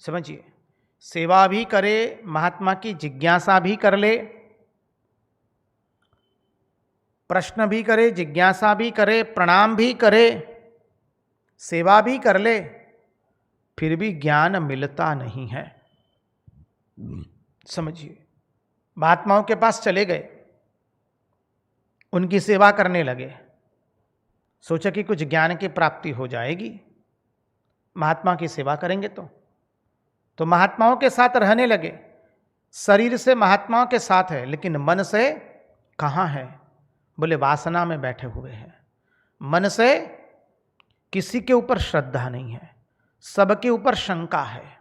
समझिए, सेवा भी करे, महात्मा की जिज्ञासा भी कर ले, प्रश्न भी करे, जिज्ञासा भी करे, प्रणाम भी करे, सेवा भी कर ले, फिर भी ज्ञान मिलता नहीं है। समझिए, महात्माओं के पास चले गए, उनकी सेवा करने लगे, सोचा कि कुछ ज्ञान की प्राप्ति हो जाएगी, महात्मा की सेवा करेंगे तो महात्माओं के साथ रहने लगे। शरीर से महात्माओं के साथ है, लेकिन मन से कहाँ है? बोले वासना में बैठे हुए हैं। मन से किसी के ऊपर श्रद्धा नहीं है, सबके ऊपर शंका है।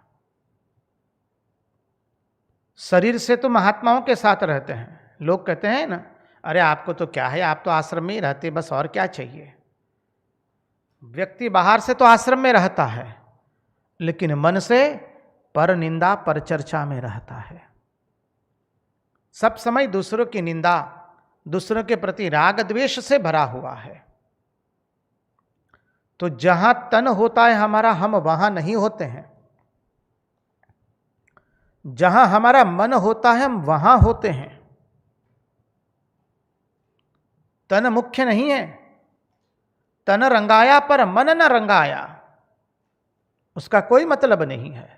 शरीर से तो महात्माओं के साथ रहते हैं, लोग कहते हैं ना, अरे आपको तो क्या है, आप तो आश्रम में ही रहते, बस और क्या चाहिए। व्यक्ति बाहर से तो आश्रम में रहता है, लेकिन मन से पर निंदा पर चर्चा में रहता है। सब समय दूसरों की निंदा, दूसरों के प्रति राग द्वेष से भरा हुआ है। तो जहां तन होता है हमारा, हम वहां नहीं होते हैं। जहां हमारा मन होता है, हम वहां होते हैं। तन मुख्य नहीं है। तन रंगाया पर मन न रंगाया, उसका कोई मतलब नहीं है।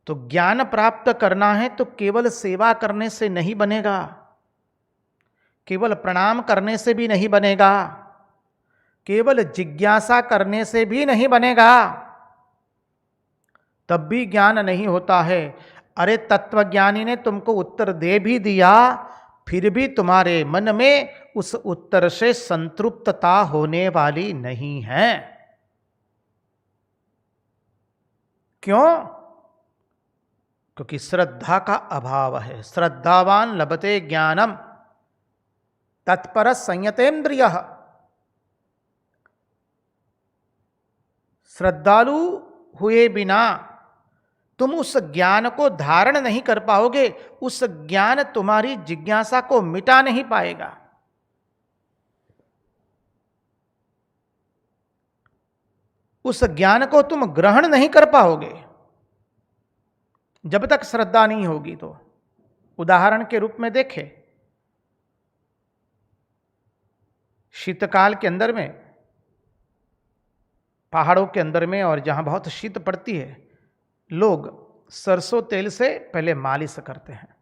तो ज्ञान प्राप्त करना है तो केवल सेवा करने से नहीं बनेगा, केवल प्रणाम करने से भी नहीं बनेगा, केवल जिज्ञासा करने से भी नहीं बनेगा, तब भी ज्ञान नहीं होता है। अरे तत्वज्ञानी ने तुमको उत्तर दे भी दिया, फिर भी तुम्हारे मन में उस उत्तर से संतृप्तता होने वाली नहीं है। क्यों? क्योंकि श्रद्धा का अभाव है। श्रद्धावान लभते ज्ञानम तत्पर संयतेन्द्रिय। श्रद्धालु हुए बिना तुम उस ज्ञान को धारण नहीं कर पाओगे, उस ज्ञान तुम्हारी जिज्ञासा को मिटा नहीं पाएगा। उस ज्ञान को तुम ग्रहण नहीं कर पाओगे जब तक श्रद्धा नहीं होगी। तो उदाहरण के रूप में देखें, शीतकाल के अंदर में, पहाड़ों के अंदर में और जहां बहुत शीत पड़ती है, लोग सरसों तेल से पहले मालिश करते हैं।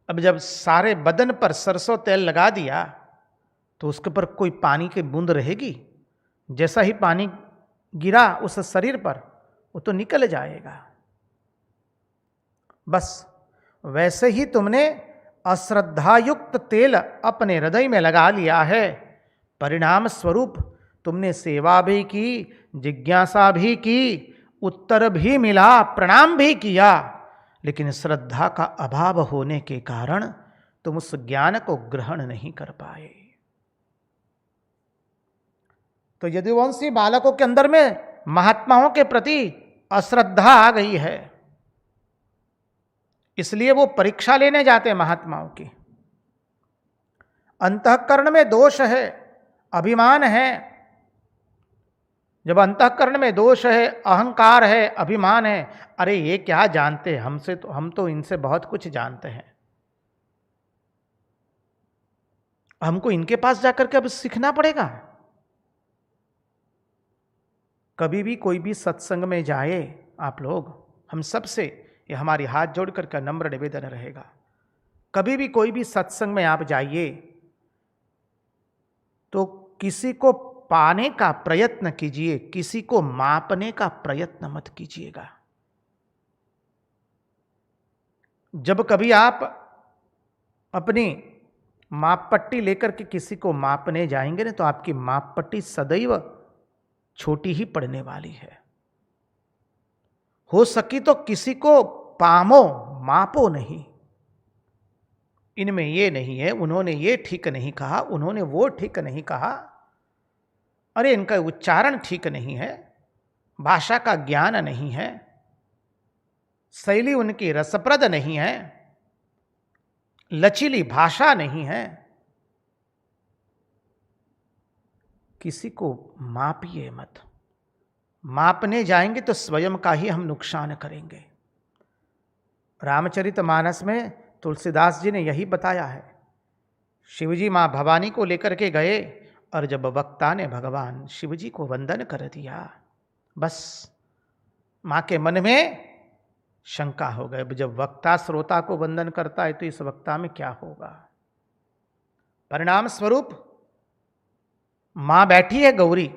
अब जब सारे बदन पर सरसों तेल लगा दिया तो उसके ऊपर कोई पानी की बूंद रहेगी? जैसा ही पानी गिरा उस शरीर पर, वो तो निकल जाएगा। बस वैसे ही तुमने अश्रद्धायुक्त तेल अपने हृदय में लगा लिया है। परिणाम स्वरूप तुमने सेवा भी की, जिज्ञासा भी की, उत्तर भी मिला, प्रणाम भी किया, लेकिन श्रद्धा का अभाव होने के कारण तुम उस ज्ञान को ग्रहण नहीं कर पाए। तो यदुवंशी बालकों के अंदर में महात्माओं के प्रति अश्रद्धा आ गई है, इसलिए वो परीक्षा लेने जाते हैं महात्माओं की। अंतःकरण में दोष है, अभिमान है। जब अंतःकरण में दोष है, अहंकार है, अभिमान है, अरे ये क्या जानते हैं हमसे, तो हम तो इनसे बहुत कुछ जानते हैं, हमको इनके पास जाकर के अब सीखना पड़ेगा। कभी भी कोई भी सत्संग में जाए आप लोग, हम सबसे ये हमारी हाथ जोड़ करके नम्र निवेदन रहेगा, कभी भी कोई भी सत्संग में आप जाइए तो किसी को पाने का प्रयत्न कीजिए, किसी को मापने का प्रयत्न मत कीजिएगा। जब कभी आप अपनी माप पट्टी लेकर के किसी को मापने जाएंगे ना, तो आपकी माप पट्टी सदैव छोटी ही पड़ने वाली है। हो सकी तो किसी को पामो, मापो नहीं। इनमें ये नहीं है, उन्होंने ये ठीक नहीं कहा, उन्होंने वो ठीक नहीं कहा, अरे इनका उच्चारण ठीक नहीं है, भाषा का ज्ञान नहीं है, शैली उनकी रसप्रद नहीं है, लचीली भाषा नहीं है। किसी को मापिए मत। मापने जाएंगे तो स्वयं का ही हम नुकसान करेंगे। रामचरितमानस में तुलसीदास जी ने यही बताया है। शिवजी मां भवानी को लेकर के गए और जब वक्ता ने भगवान शिवजी को वंदन कर दिया, बस मां के मन में शंका हो गए, जब वक्ता श्रोता को वंदन करता है तो इस वक्ता में क्या होगा। परिणाम स्वरूप मां बैठी है गौरी,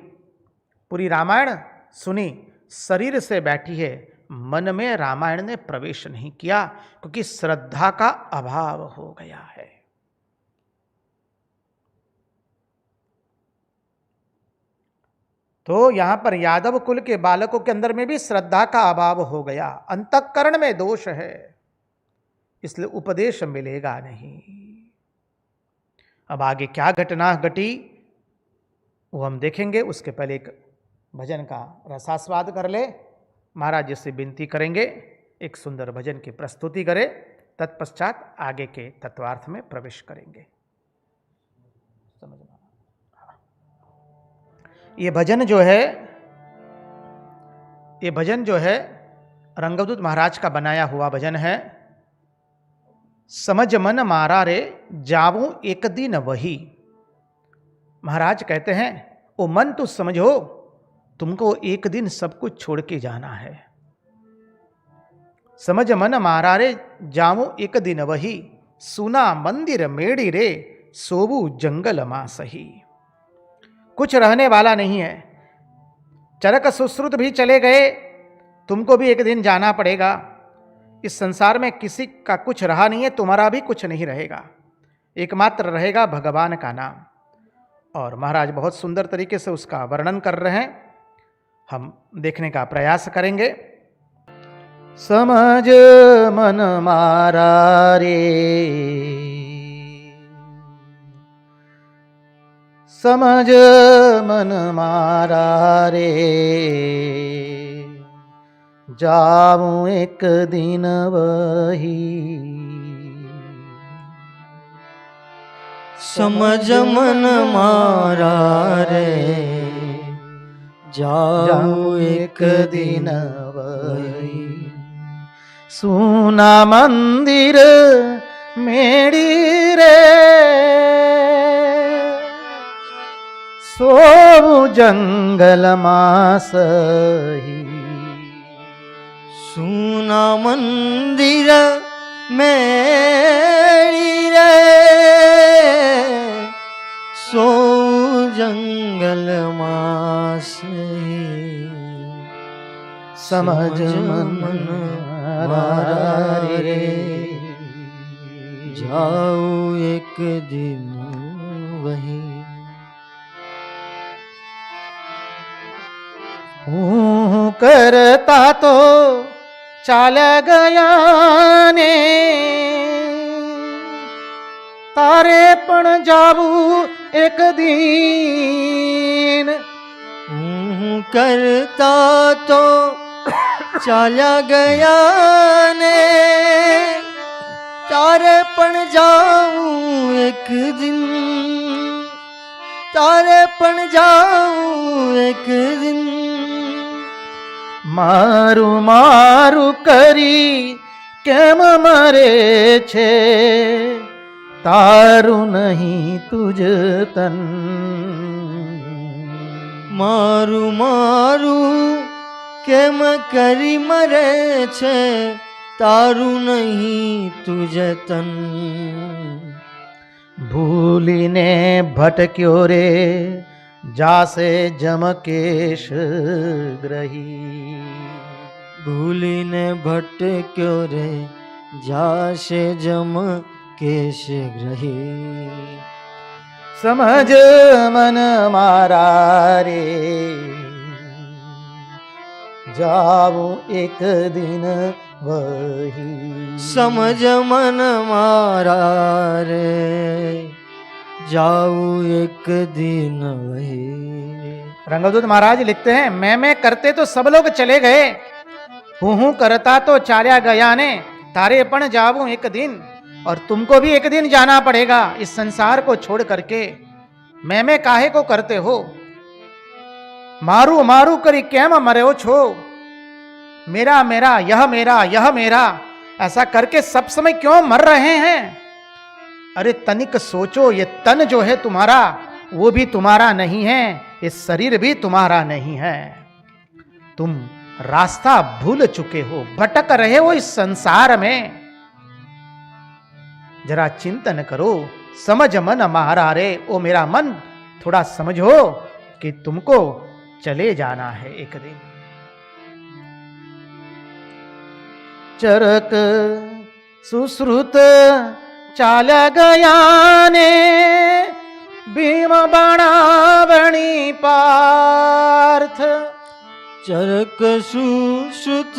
पूरी रामायण सुनी, शरीर से बैठी है, मन में रामायण ने प्रवेश नहीं किया, क्योंकि श्रद्धा का अभाव हो गया है। तो यहां पर यादव कुल के बालकों के अंदर में भी श्रद्धा का अभाव हो गया, अंतःकरण में दोष है, इसलिए उपदेश मिलेगा नहीं। अब आगे क्या घटना घटी वो हम देखेंगे, उसके पहले एक भजन का रसास्वाद कर ले। महाराज जी से विनती करेंगे एक सुंदर भजन की प्रस्तुति करें, तत्पश्चात आगे के तत्वार्थ में प्रवेश करेंगे। समझना, ये भजन जो है रंगदूत महाराज का बनाया हुआ भजन है। समझ मन मारा रे जाऊं एक दिन वही। महाराज कहते हैं ओ मन तू समझो, तुमको एक दिन सब कुछ छोड़ के जाना है। समझ मन मारा रे जाऊं एक दिन वही, सुना मंदिर मेड़ी रे सोबू जंगल मां सही। कुछ रहने वाला नहीं है, चरक सुश्रुत भी चले गए, तुमको भी एक दिन जाना पड़ेगा। इस संसार में किसी का कुछ रहा नहीं है, तुम्हारा भी कुछ नहीं रहेगा, एकमात्र रहेगा भगवान का नाम। और महाराज बहुत सुंदर तरीके से उसका वर्णन कर रहे हैं, हम देखने का प्रयास करेंगे। समझ मन मारा रे, समझ मन मारा रे, जाऊं एक दिन वही। समझ मन मारा रे, जाऊं एक दिन वही। सुना मंदिर मेरी रे सोबू जंगल मां सही। सुना मंदिर मेरी रे सो जंगल मां सही। समझ मन मारा रे, जाऊं एक दिन वही। हूँ करता तो चाल गया ने, तारे पण जाबू एक दिन हूँ करता तो चाल्या गया ने तारे पण जाऊं एक दिन, तारे पण जाऊं एक दिन। मारू मारू करी केम मरे छे तारू नहीं तुझ तन। मारू मारू केम करी मरे छे तारू नहीं तुझ तन। भूलीने भटक्यो रे जासे जमकेश ग्रही। भूलीने भटक्यो रे जासे जमकेश ग्रही। समझ मन मारा रे जाऊं एक दिन वही। समझ मन मारा रे जाऊं एक दिन वही। रंगदूत महाराज लिखते हैं, मैं करते तो सब लोग चले गए, हूँ करता तो चाल्या गया ने तारे पण जाऊं एक दिन। और तुमको भी एक दिन जाना पड़ेगा इस संसार को छोड़ करके। मैं काहे को करते हो? मारू मारू करी कैम मरे हो छो। मेरा मेरा यह मेरा ऐसा करके सब समय क्यों मर रहे हैं? अरे तनिक सोचो, ये तन जो है तुम्हारा वो भी तुम्हारा नहीं है, ये शरीर भी तुम्हारा नहीं है। तुम रास्ता भूल चुके हो, भटक रहे हो इस संसार में। जरा चिंतन करो, समझ मन मारा रे। ओ मेरा मन, थोड़ा समझो कि तुमको चले जाना है एक दिन। चरक सुश्रुत चाल्या गया ने भीम बाणावणी पार्थ। चरक सुश्रुत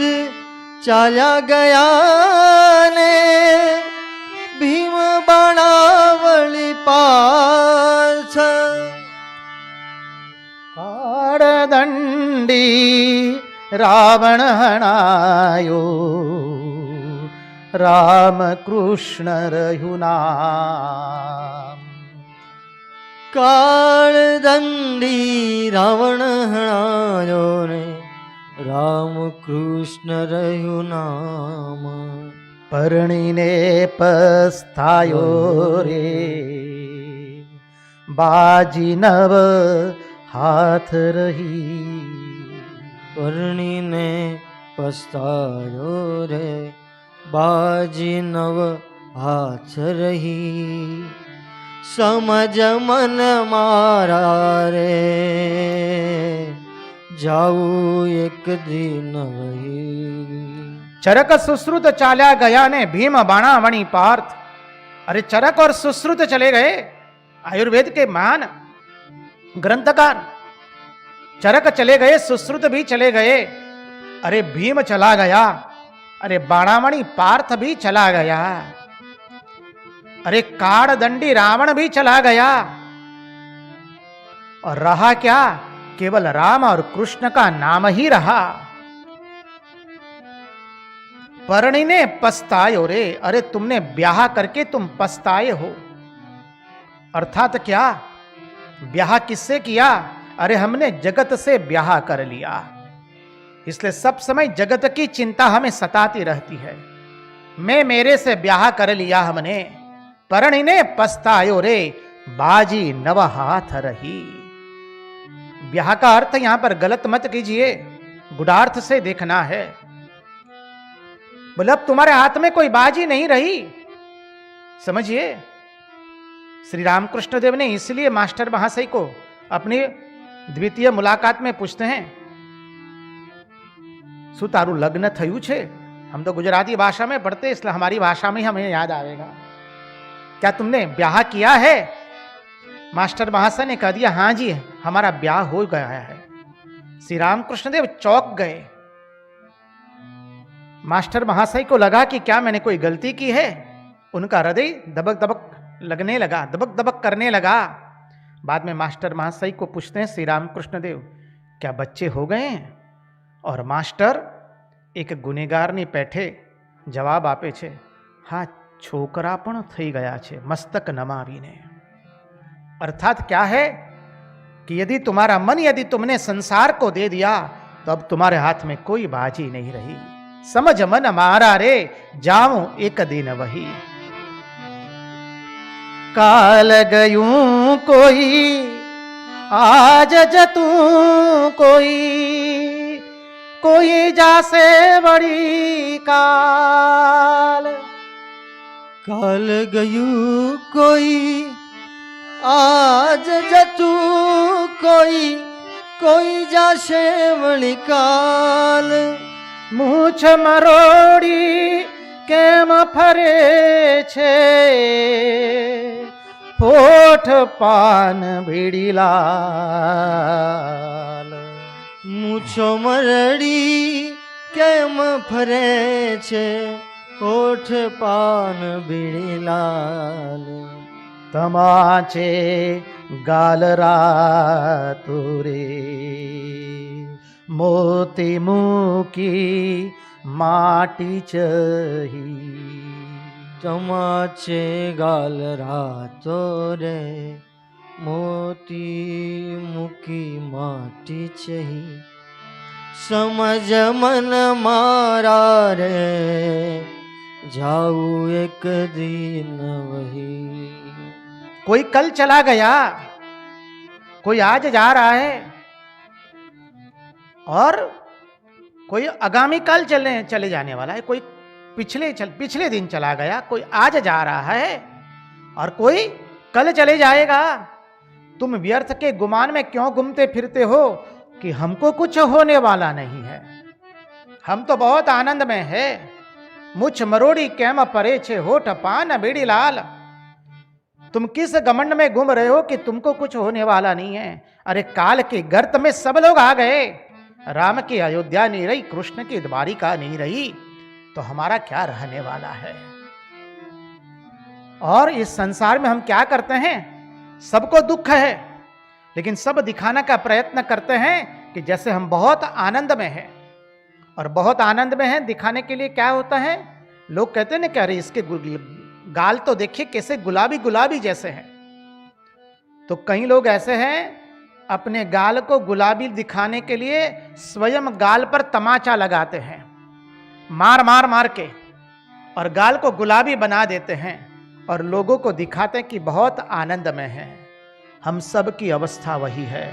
चाल्या गया ने भीम बाणावली पार्थ। काळदंडी रावण हणायो राम कृष्ण रह्यु नाम। काळदंडी रावण हणायो ने राम कृष्ण रह्यु नाम। परणीने पस्तायो रे बाजी नव हाथ रही। परणीने पस्तायो रे बाजी नव हाथ रही। समझ मन मारा रे जाऊं एक दिन वही। चरक सुश्रुत चाल्या गया ने भीम बाणावणी पार्थ। अरे चरक और सुश्रुत चले गए, आयुर्वेद के महान ग्रंथकार। चरक चले गए, सुश्रुत भी चले गए, अरे भीम चला गया, अरे बाणावणी पार्थ भी चला गया, अरे काड़दंडी रावण भी चला गया। और रहा क्या? केवल राम और कृष्ण का नाम ही रहा। परणी ने पछतायो रे, अरे तुमने ब्याह करके तुम पछताए हो। अर्थात क्या? ब्याह किससे किया? अरे हमने जगत से ब्याह कर लिया, इसलिए सब समय जगत की चिंता हमें सताती रहती है। मैं मेरे से ब्याह कर लिया हमने। परणी ने पछतायो रे बाजी नव हाथ रही। ब्याह का अर्थ यहां पर गलत मत कीजिए, गुणार्थ से देखना है। बोले अब तुम्हारे हाथ में कोई बाजी नहीं रही, समझिए। श्री रामकृष्ण देव ने इसलिए मास्टर महाशय को अपनी द्वितीय मुलाकात में पूछते हैं, शु तारू लग्न थयु छे? हम तो गुजराती भाषा में पढ़ते, इसलिए हमारी भाषा में ही हमें याद आएगा। क्या तुमने ब्याह किया है? मास्टर महाशय ने कह दिया, हाँ जी हमारा ब्याह हो गया है। श्री रामकृष्ण देव चौंक गए। मास्टर महाशय को लगा कि क्या मैंने कोई गलती की है। उनका हृदय दबक दबक लगने लगा, दबक दबक करने लगा। बाद में मास्टर महाशय को पूछते हैं श्री रामकृष्ण देव, क्या बच्चे हो गए हैं? और मास्टर एक गुનેगारनी પેઠે જવાબ આપે છે, હા છોકરા પણ થઈ ગયા છે મસ્તક નમાવીને। अर्थात क्या है कि यदि तुम्हारा मन यदि तुमने संसार को दे दिया तो अब तुम्हारे हाथ में कोई बाजी नहीं रही। समझ मन मारा रे जाऊं एक दिन वही। काल गयूं कोई आज जतूं कोई जासे बड़ी काल। काल गयूं कोई आज जतूं कोई जासे बड़ी काल। मूछ मरोड़ी केम फरे छे होठ पान भीड़ी लाल। मूछो मरड़ी केम फरे छे होठ पान भीड़ी लाल। तमाचे गालरा तुरे मोती मूकी माटी चही। तमाचे गाल रातो रे मोती मुकी माटी चही। समझ मन मारा रे जाऊ एक दिन वही। कोई कल चला गया, कोई आज जा रहा है, और कोई आगामी कल चले जाने वाला है। कोई पिछले दिन चला गया, कोई आज जा रहा है और कोई कल चले जाएगा। तुम व्यर्थ के गुमान में क्यों घूमते फिरते हो कि हमको कुछ होने वाला नहीं है, हम तो बहुत आनंद में है। मुछ मरोड़ी कैम परे छे होठ पान बीड़ी लाल। तुम किस घमंड में घूम रहे हो कि तुमको कुछ होने वाला नहीं है। अरे काल के गर्त में सब लोग आ गए। राम की अयोध्या नहीं रही, कृष्ण की द्वारिका नहीं रही, तो हमारा क्या रहने वाला है। और इस संसार में हम क्या करते हैं, सबको दुख है, लेकिन सब दिखाने का प्रयत्न करते हैं कि जैसे हम बहुत आनंद में हैं। और बहुत आनंद में हैं दिखाने के लिए क्या होता है, लोग कहते हैं ना कि अरे इसके गाल तो देखिए कैसे गुलाबी गुलाबी जैसे हैं। तो कई लोग ऐसे हैं अपने गाल को गुलाबी दिखाने के लिए स्वयं गाल पर तमाचा लगाते हैं, मार मार मार के, और गाल को गुलाबी बना देते हैं और लोगों को दिखाते हैं कि बहुत आनंद में हैं। हम सब की अवस्था वही है।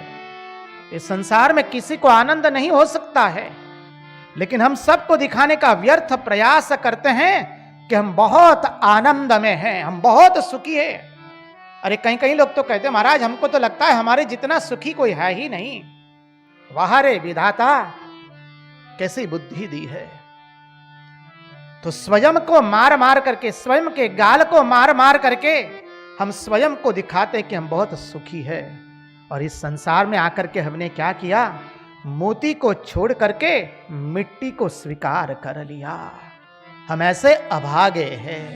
इस संसार में किसी को आनंद नहीं हो सकता है, लेकिन हम सबको दिखाने का व्यर्थ प्रयास करते हैं कि हम बहुत आनंद में हैं, हम बहुत सुखी हैं। अरे कई लोग तो कहते हैं महाराज हमको तो लगता है हमारे जितना सुखी कोई है ही नहीं। वाह रे विधाता, कैसी बुद्धि दी है। तो स्वयं को मार मार करके, स्वयं के गाल को मार मार करके हम स्वयं को दिखाते कि हम बहुत सुखी है। और इस संसार में आकर के हमने क्या किया, मोती को छोड़ करके मिट्टी को स्वीकार कर लिया। हम ऐसे अभागे हैं।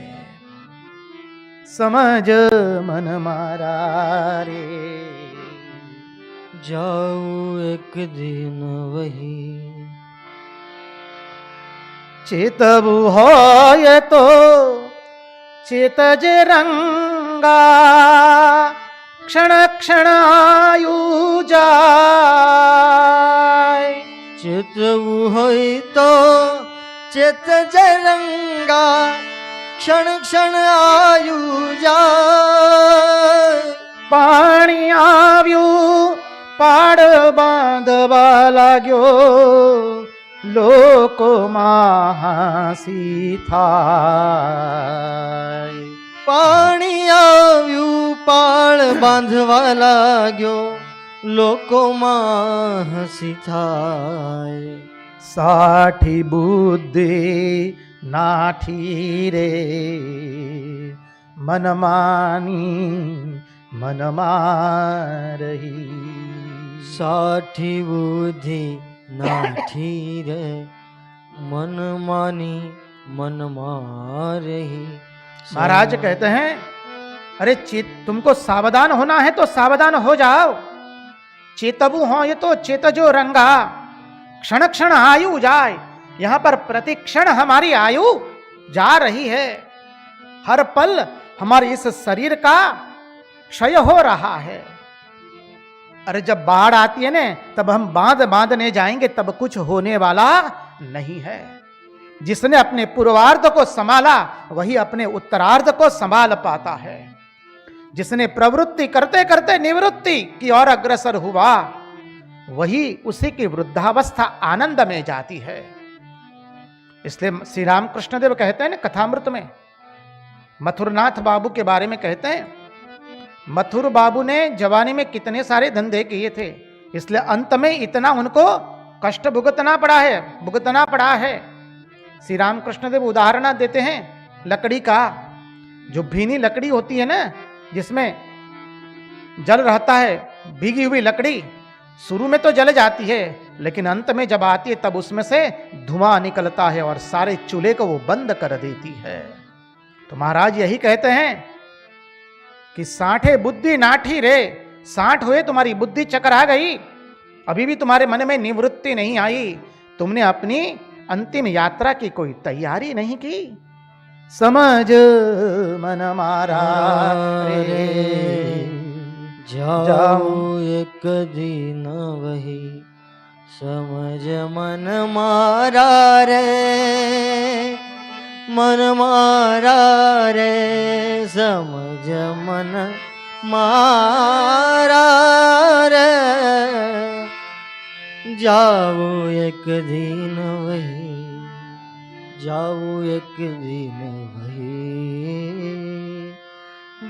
समझ मन मारा रे जाऊ एक दिन वही। चेतबु होय तो चेतज रंगा क्षण क्षण आयु जाय। चेतबु होय तो चेतज रंगा क्षण क्षण आयु जाय। पाणी आव्यू पाड़ बांधवा लाग्यो लोको महासी थाय। पाणी आव्यू पाड़ बांधवा लाग्यो लोको महासी थाय। साठी बुद्धि नाठी रे मनमानी मन मारही। साठी बुद्धि नाठी रे मन मानी मन मारही। महाराज कहते हैं अरे तुमको सावधान होना है तो सावधान हो जाओ। चेतबु हो ये तो चेतजो रंगा, क्षण क्षण आयु जाए। यहां पर प्रति क्षण हमारी आयु जा रही है, हर पल हमारे इस शरीर का क्षय हो रहा है। अरे जब बाढ़ आती है ना, तब हम बांधने जाएंगे, तब कुछ होने वाला नहीं है। जिसने अपने पूर्वार्ध को संभाला वही अपने उत्तरार्ध को संभाल पाता है। जिसने प्रवृत्ति करते करते निवृत्ति की ओर अग्रसर हुआ, वही उसी की वृद्धावस्था आनंद में जाती है। इसलिए श्री रामकृष्ण देव कहते हैं ना कथामृत में, मथुरनाथ बाबू के बारे में कहते हैं, मथुर बाबू ने जवानी में कितने सारे धंधे किए थे, इसलिए अंत में इतना उनको कष्ट भुगतना पड़ा है। श्री रामकृष्ण देव उदाहरण देते हैं लकड़ी का। जो भीनी लकड़ी होती है ना, जिसमें जल रहता है, भीगी हुई लकड़ी शुरू में तो जल जाती है, लेकिन अंत में जब आती है तब उसमें से धुआं निकलता है और सारे चूल्हे को वो बंद कर देती है। तो महाराज यही कहते हैं कि साठे बुद्धि नाठी रे, 60 हुए तुम्हारी बुद्धि चकरा गई, अभी भी तुम्हारे मन में निवृत्ति नहीं आई, तुमने अपनी अंतिम यात्रा की कोई तैयारी नहीं की। समझ मन मारा रे, जाओ एक दिन वही, समझ मन मारा रे, मन मारा रे, समझ मन मारा रे, जाओ एक दिन वही, जाओ एक दिन वही,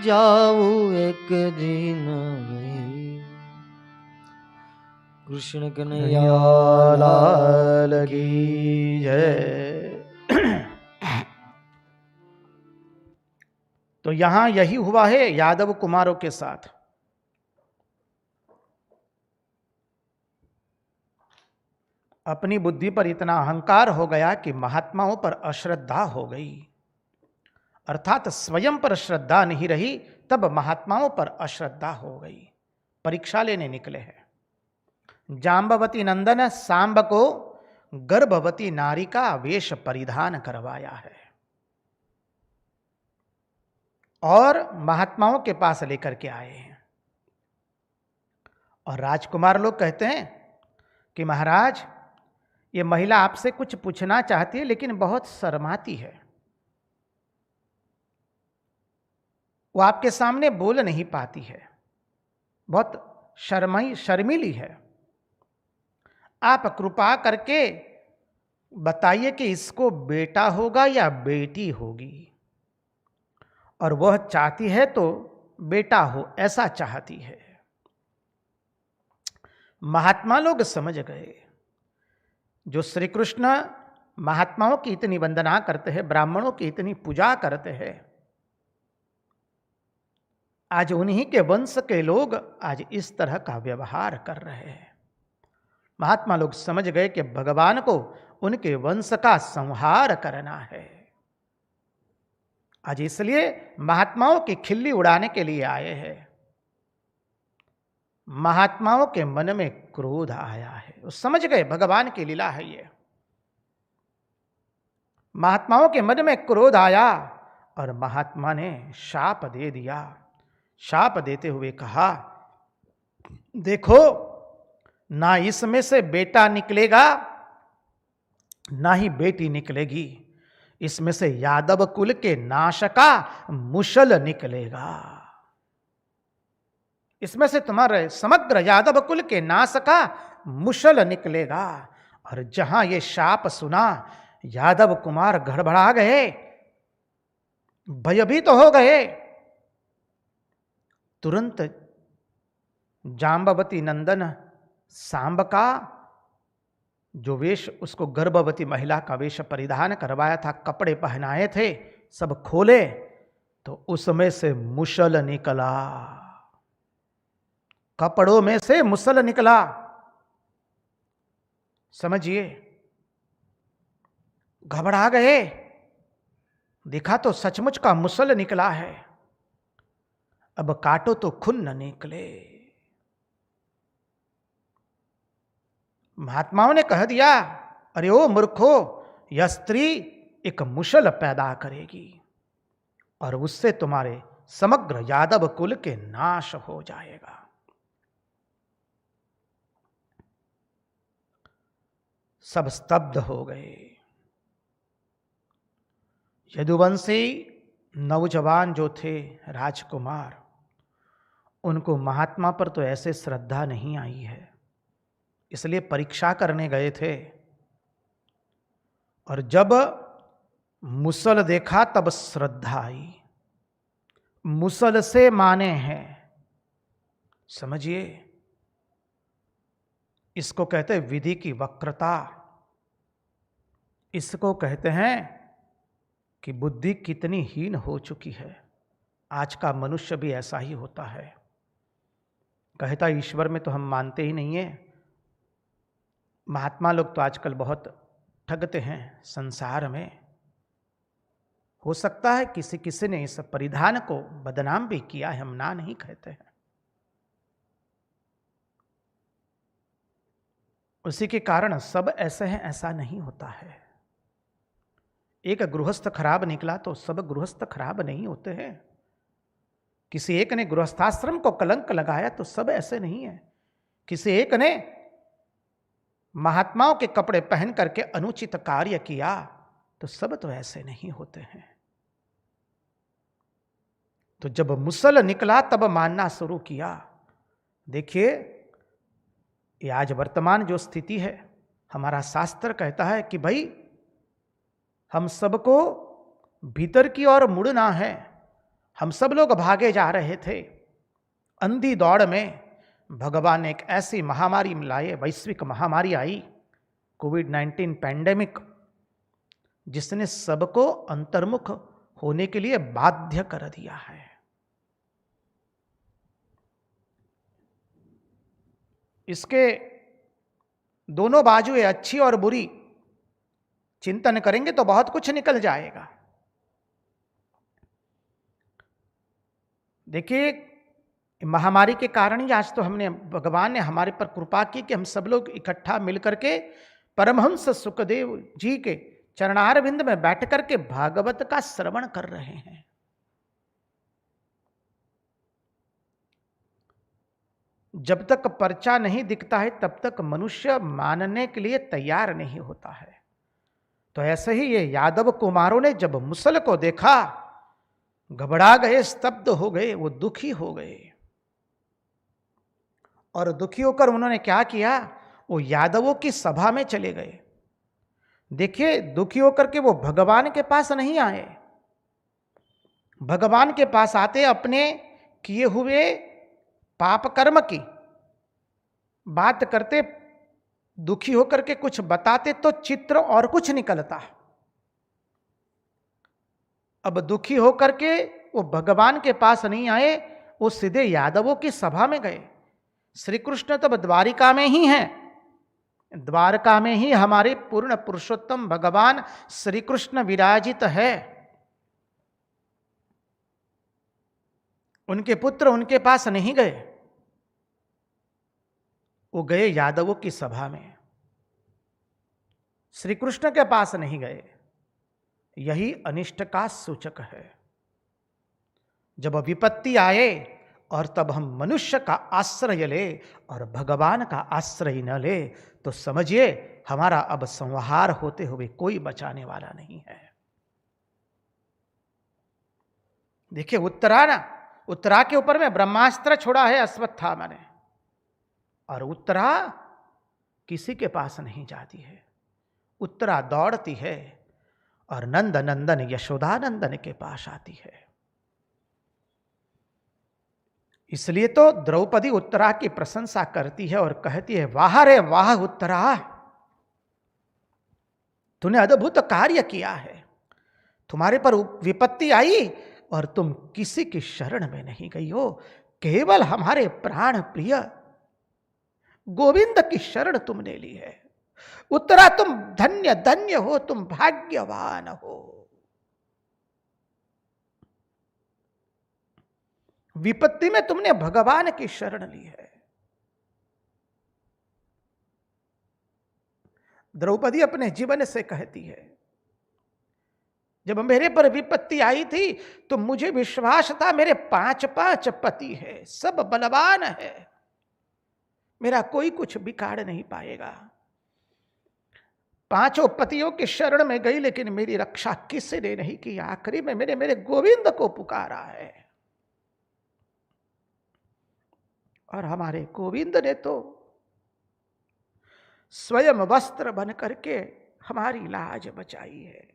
जाओ एक दिन वही। कृष्ण कन्हैया लाल की जय। तो यहां यही हुआ है यादव कुमारों के साथ। अपनी बुद्धि पर इतना अहंकार हो गया कि महात्माओं पर अश्रद्धा हो गई, अर्थात स्वयं पर श्रद्धा नहीं रही, तब महात्माओं पर अश्रद्धा हो गई। परीक्षा लेने निकले हैं। जाम्बवती नंदन सांब को गर्भवती नारी का वेश परिधान करवाया है और महात्माओं के पास लेकर के आए हैं। और राजकुमार लोग कहते हैं कि महाराज, ये महिला आपसे कुछ पूछना चाहती है लेकिन बहुत शर्माती है, वो आपके सामने बोल नहीं पाती है, बहुत शर्मीली है। आप कृपा करके बताइए कि इसको बेटा होगा या बेटी होगी। और वह चाहती है तो बेटा हो, ऐसा चाहती है। महात्मा लोग समझ गए। जो श्री कृष्ण महात्माओं की इतनी वंदना करते हैं, ब्राह्मणों की इतनी पूजा करते हैं, आज उन्हीं के वंश के लोग आज इस तरह का व्यवहार कर रहे हैं। महात्मा लोग समझ गए कि भगवान को उनके वंश का संहार करना है। आज इसलिए महात्माओं की खिल्ली उड़ाने के लिए आए हैं। महात्माओं के मन में क्रोध आया है, वो समझ गए भगवान की लीला है ये। महात्माओं के मन में क्रोध आया और महात्मा ने शाप दे दिया। शाप देते हुए कहा, देखो, ना इसमें से बेटा निकलेगा ना ही बेटी निकलेगी, इसमें से यादव कुल के नाश का मुशल निकलेगा। इसमें से तुम्हारे समग्र यादव कुल के नाश का मुशल निकलेगा। और जहां ये शाप सुना, यादव कुमार गड़बड़ा गए, भयभीत हो गए। तुरंत जाम्बवती नंदन सांब का जो वेश, उसको गर्भवती महिला का वेश परिधान करवाया था, कपड़े पहनाए थे, सब खोले तो उसमें से मुशल निकला। कपड़ों में से मुसल निकला। समझिए, घबरा गए। देखा तो सचमुच का मुसल निकला है। अब काटो तो खून न निकले। महात्माओं ने कह दिया, अरे ओ मूर्खो, यह स्त्री एक मुशल पैदा करेगी और उससे तुम्हारे समग्र यादव कुल के नाश हो जाएगा। सब स्तब्ध हो गए। यदुवंशी नौजवान जो थे राजकुमार, उनको महात्मा पर तो ऐसे श्रद्धा नहीं आई है, इसलिए परीक्षा करने गए थे। और जब मुसल देखा तब श्रद्धा आई। मुसल से माने हैं, समझिए, इसको कहते हैं विधि की वक्रता। इसको कहते हैं कि बुद्धि कितनी हीन हो चुकी है। आज का मनुष्य भी ऐसा ही होता है। कहता ईश्वर में तो हम मानते ही नहीं है। महात्मा लोग तो आजकल बहुत ठगते हैं संसार में। हो सकता है किसी किसी ने इस परिधान को बदनाम भी किया है, हम ना नहीं कहते हैं। उसी के कारण सब ऐसे हैं ऐसा नहीं होता है। एक गृहस्थ खराब निकला तो सब गृहस्थ खराब नहीं होते हैं। किसी एक ने गृहस्थाश्रम को कलंक लगाया तो सब ऐसे नहीं है। किसी एक ने महात्माओं के कपड़े पहन करके अनुचित कार्य किया तो सब तो ऐसे नहीं होते हैं। तो जब मुसल निकला तब मानना शुरू किया। देखिए, ये आज वर्तमान जो स्थिति है, हमारा शास्त्र कहता है कि भाई हम सबको भीतर की ओर मुड़ना है। हम सब लोग भागे जा रहे थे अंधी दौड़ में। भगवान ने एक ऐसी महामारी लाए, वैश्विक महामारी आई, कोविड-19 पैंडेमिक, जिसने सबको अंतर्मुख होने के लिए बाध्य कर दिया है। इसके दोनों बाजू है, अच्छी और बुरी। चिंतन करेंगे तो बहुत कुछ निकल जाएगा। देखिए, महामारी के कारण ही आज तो भगवान ने हमारे पर कृपा की कि हम सब लोग इकट्ठा मिलकर के परमहंस सुखदेव जी के चरणारविंद में बैठ करके भागवत का श्रवण कर रहे हैं। जब तक पर्चा नहीं दिखता है तब तक मनुष्य मानने के लिए तैयार नहीं होता है। तो ऐसे ही ये यादव कुमारों ने जब मुसल को देखा, घबरा गए, स्तब्ध हो गए, वो दुखी हो गए। और दुखी होकर उन्होंने क्या किया, वो यादवों की सभा में चले गए। देखिए, दुखी होकर के वो भगवान के पास नहीं आए। भगवान के पास आते अपने किए हुए पाप कर्म की बात करते, दुखी होकर के कुछ बताते तो चित्र और कुछ निकलता। अब दुखी होकर के वो भगवान के पास नहीं आए, वो सीधे यादवों की सभा में गए। श्री कृष्ण तब द्वारिका में ही हैं। द्वारका में ही हमारे पूर्ण पुरुषोत्तम भगवान श्री कृष्ण विराजित है। उनके पुत्र उनके पास नहीं गए, वो गए यादवों की सभा में। श्री कृष्ण के पास नहीं गए। यही अनिष्ट का सूचक है। जब विपत्ति आए और तब हम मनुष्य का आश्रय ले और भगवान का आश्रय न ले तो समझिए हमारा अब संहार होते हुए कोई बचाने वाला नहीं है। देखिए, उत्तरा के ऊपर में ब्रह्मास्त्र छोड़ा है अश्वत्थामा ने, और उत्तरा किसी के पास नहीं जाती है। उत्तरा दौड़ती है और नंद नंदन यशोदानंदन के पास आती है। इसलिए तो द्रौपदी उत्तरा की प्रशंसा करती है और कहती है, वाह रे वाह उत्तरा, तूने अद्भुत कार्य किया है। तुम्हारे पर विपत्ति आई और तुम किसी की शरण में नहीं गई हो, केवल हमारे प्राण प्रिय गोविंद की शरण तुमने ली है। उत्तरा, तुम धन्य धन्य हो, तुम भाग्यवान हो। विपत्ति में तुमने भगवान की शरण ली है। द्रौपदी अपने जीवन से कहती है, जब मेरे पर विपत्ति आई थी तो मुझे विश्वास था मेरे 5 पति है, सब बलवान है, मेरा कोई कुछ बिगाड़ नहीं पाएगा। 5 पतियों के शरण में गई, लेकिन मेरी रक्षा किसी ने नहीं की। आखिरी में मेरे गोविंद को पुकारा है, और हमारे गोविंद ने तो स्वयं वस्त्र बन करके हमारी लाज बचाई है।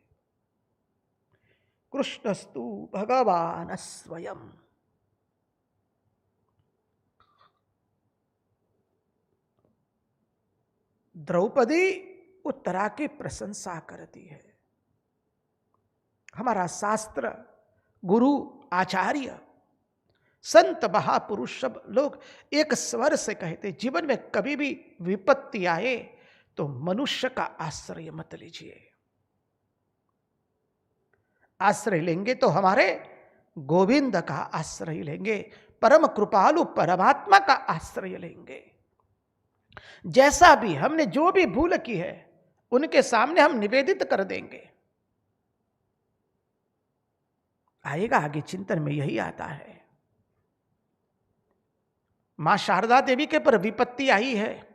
कृष्णस्तु भगवान स्वयं। द्रौपदी उत्तरा की प्रशंसा करती है। हमारा शास्त्र, गुरु, आचार्य, संत, महापुरुष सब लोग एक स्वर से कहते, जीवन में कभी भी विपत्ति आए तो मनुष्य का आश्रय मत लीजिए। आश्रय लेंगे तो हमारे गोविंद का आश्रय लेंगे, परम कृपालु परमात्मा का आश्रय लेंगे। जैसा भी हमने जो भी भूल की है उनके सामने हम निवेदित कर देंगे। आएगा आगे चिंतन में यही आता है। मां शारदा देवी के पर विपत्ति आई है,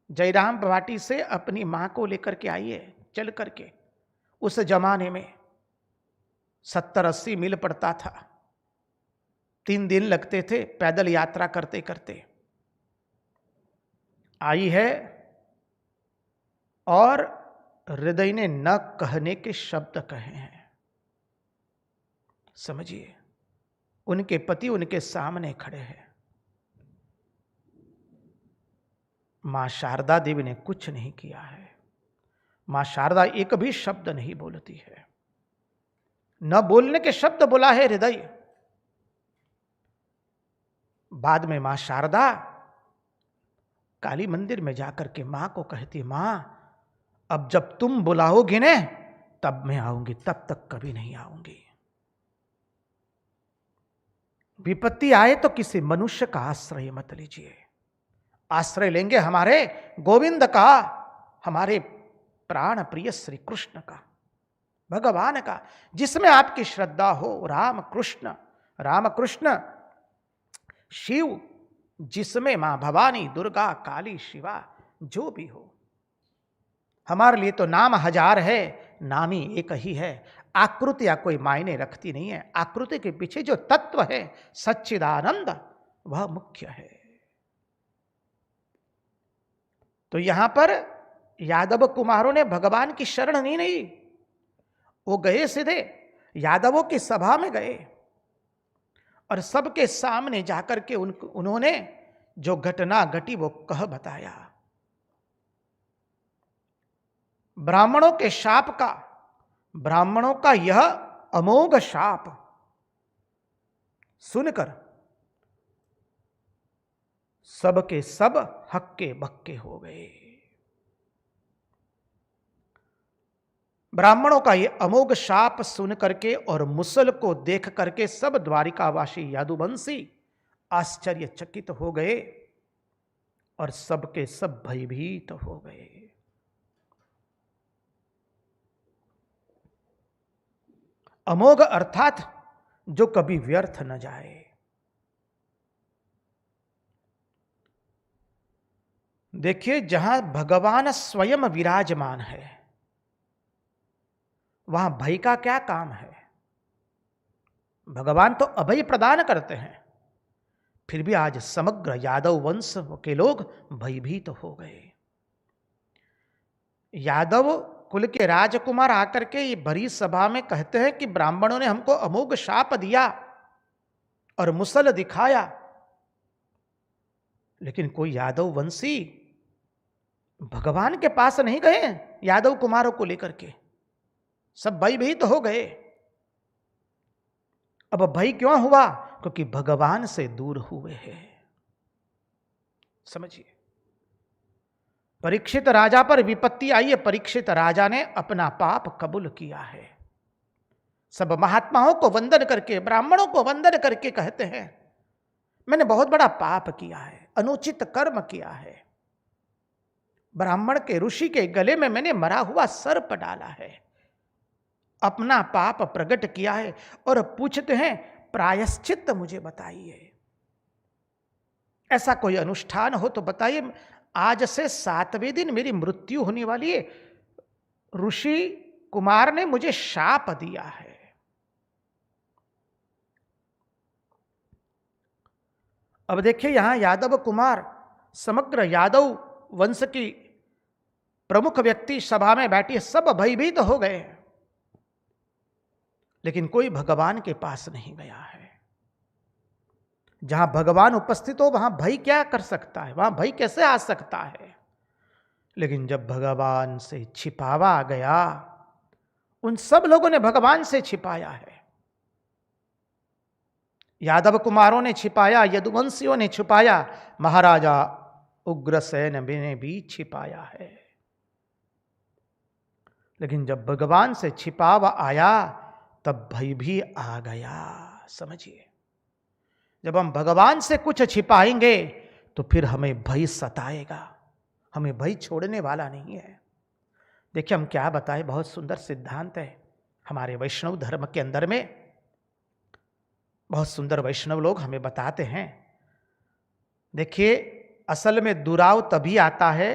जयराम बाटी से अपनी मां को लेकर के आई है चल करके। उस जमाने में 70-80 मील पड़ता था, 3 दिन लगते थे पैदल यात्रा करते करते। आई है और हृदय ने न कहने के शब्द कहे हैं। समझिए, उनके पति उनके सामने खड़े हैं। मां शारदा देवी ने कुछ नहीं किया है। मां शारदा एक भी शब्द नहीं बोलती है, न बोलने के शब्द बोला है हृदय। बाद में मां शारदा काली मंदिर में जाकर के मां को कहती, मां अब जब तुम बुलाओगी ने तब मैं आऊंगी, तब तक कभी नहीं आऊंगी। विपत्ति आए तो किसी मनुष्य का आश्रय मत लीजिए। आश्रय लेंगे हमारे गोविंद का, हमारे प्राण प्रिय श्री कृष्ण का, भगवान का, जिसमें आपकी श्रद्धा हो। राम कृष्ण, राम कृष्ण शिव, जिसमें मां भवानी, दुर्गा, काली, शिवा, जो भी हो। हमारे लिए तो नाम 1000 है, नाम ही एक ही है। आकृतियां कोई मायने रखती नहीं है। आकृति के पीछे जो तत्व है सच्चिदानंद, वह मुख्य है। तो यहां पर यादव कुमारों ने भगवान की शरण नहीं, वो गए सीधे यादवों की सभा में गए और सबके सामने जाकर के उन्होंने जो घटना घटी वो कह बताया। ब्राह्मणों के शाप का, ब्राह्मणों का यह अमोघ शाप सुनकर सबके सब हक्के बक्के हो गए। ब्राह्मणों का यह अमोघ शाप सुन करके और मुसल को देख करके सब द्वारिकावासी यादुवंशी आश्चर्यचकित हो गए और सबके सब भयभीत हो गए। अमोघ अर्थात जो कभी व्यर्थ न जाए। देखिए, जहां भगवान स्वयं विराजमान है वहां भय का क्या काम है। भगवान तो अभय प्रदान करते हैं, फिर भी आज समग्र यादव वंश के लोग भयभीत हो गए। यादव कुल के राजकुमार आकर के ये भरी सभा में कहते हैं कि ब्राह्मणों ने हमको अमोघ शाप दिया और मुसल दिखाया, लेकिन कोई यादव वंशी भगवान के पास नहीं गए। यादव कुमारों को लेकर के सब भयभीत हो गए। अब भय क्यों हुआ? क्योंकि भगवान से दूर हुए हैं। समझिए, परीक्षित राजा पर विपत्ति आई है। परीक्षित राजा ने अपना पाप कबूल किया है। सब महात्माओं को वंदन करके, ब्राह्मणों को वंदन करके कहते हैं, मैंने बहुत बड़ा पाप किया है, अनुचित कर्म किया है। ब्राह्मण के ऋषि के गले में मैंने मरा हुआ सर्प डाला है, अपना पाप प्रकट किया है और पूछते हैं प्रायश्चित मुझे बताइए। ऐसा कोई अनुष्ठान हो तो बताइए। आज से 7वें दिन मेरी मृत्यु होने वाली है, ऋषि कुमार ने मुझे शाप दिया है। अब देखिए यहां यादव कुमार, समग्र यादव वंश की प्रमुख व्यक्ति सभा में बैठी, सब भयभीत हो गए, लेकिन कोई भगवान के पास नहीं गया है। जहां भगवान उपस्थित हो वहां भय क्या कर सकता है, वहां भय कैसे आ सकता है। लेकिन जब भगवान से छिपावा गया, उन सब लोगों ने भगवान से छिपाया है। यादव कुमारों ने छिपाया, यदुवंशियों ने छिपाया, महाराजा उग्रसेन ने भी छिपाया है। लेकिन जब भगवान से छिपावा आया तब भय भी आ गया। समझिए, जब हम भगवान से कुछ छिपाएंगे तो फिर हमें भय सताएगा, हमें भय छोड़ने वाला नहीं है। देखिए हम क्या बताएं, बहुत सुंदर सिद्धांत है हमारे वैष्णव धर्म के अंदर में। बहुत सुंदर वैष्णव लोग हमें बताते हैं। देखिए असल में दुराव तभी आता है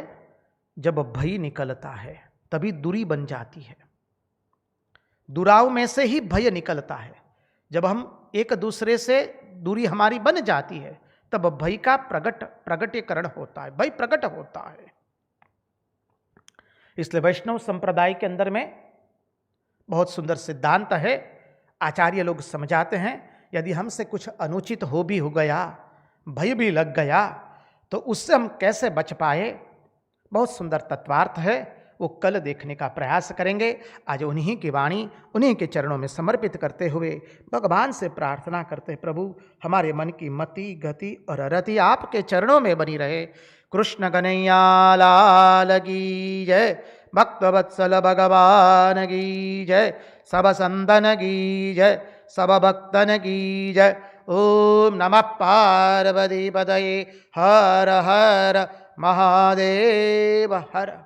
जब भय निकलता है, तभी दूरी बन जाती है। दुराव में से ही भय निकलता है। जब हम एक दूसरे से दूरी हमारी बन जाती है तब भय का प्रगटीकरण होता है, भय प्रकट होता है। इसलिए वैष्णव संप्रदाय के अंदर में बहुत सुंदर सिद्धांत है। आचार्य लोग समझाते हैं यदि हमसे कुछ अनुचित हो गया, भय भी लग गया, तो उससे हम कैसे बच पाए, बहुत सुंदर तत्वार्थ है। वो कल देखने का प्रयास करेंगे। आज उन्हीं की वाणी, उन्हीं के चरणों में समर्पित करते हुए भगवान से प्रार्थना करते, प्रभु हमारे मन की मति, गति और रति आपके चरणों में बनी रहे। कृष्ण कन्हैया लाल की जय, भक्तवत्सल भगवान की जय, सब संतन की जय, सब भक्तन की जय। ओम नमः पार्वती पतये, हर हर महादेव हर।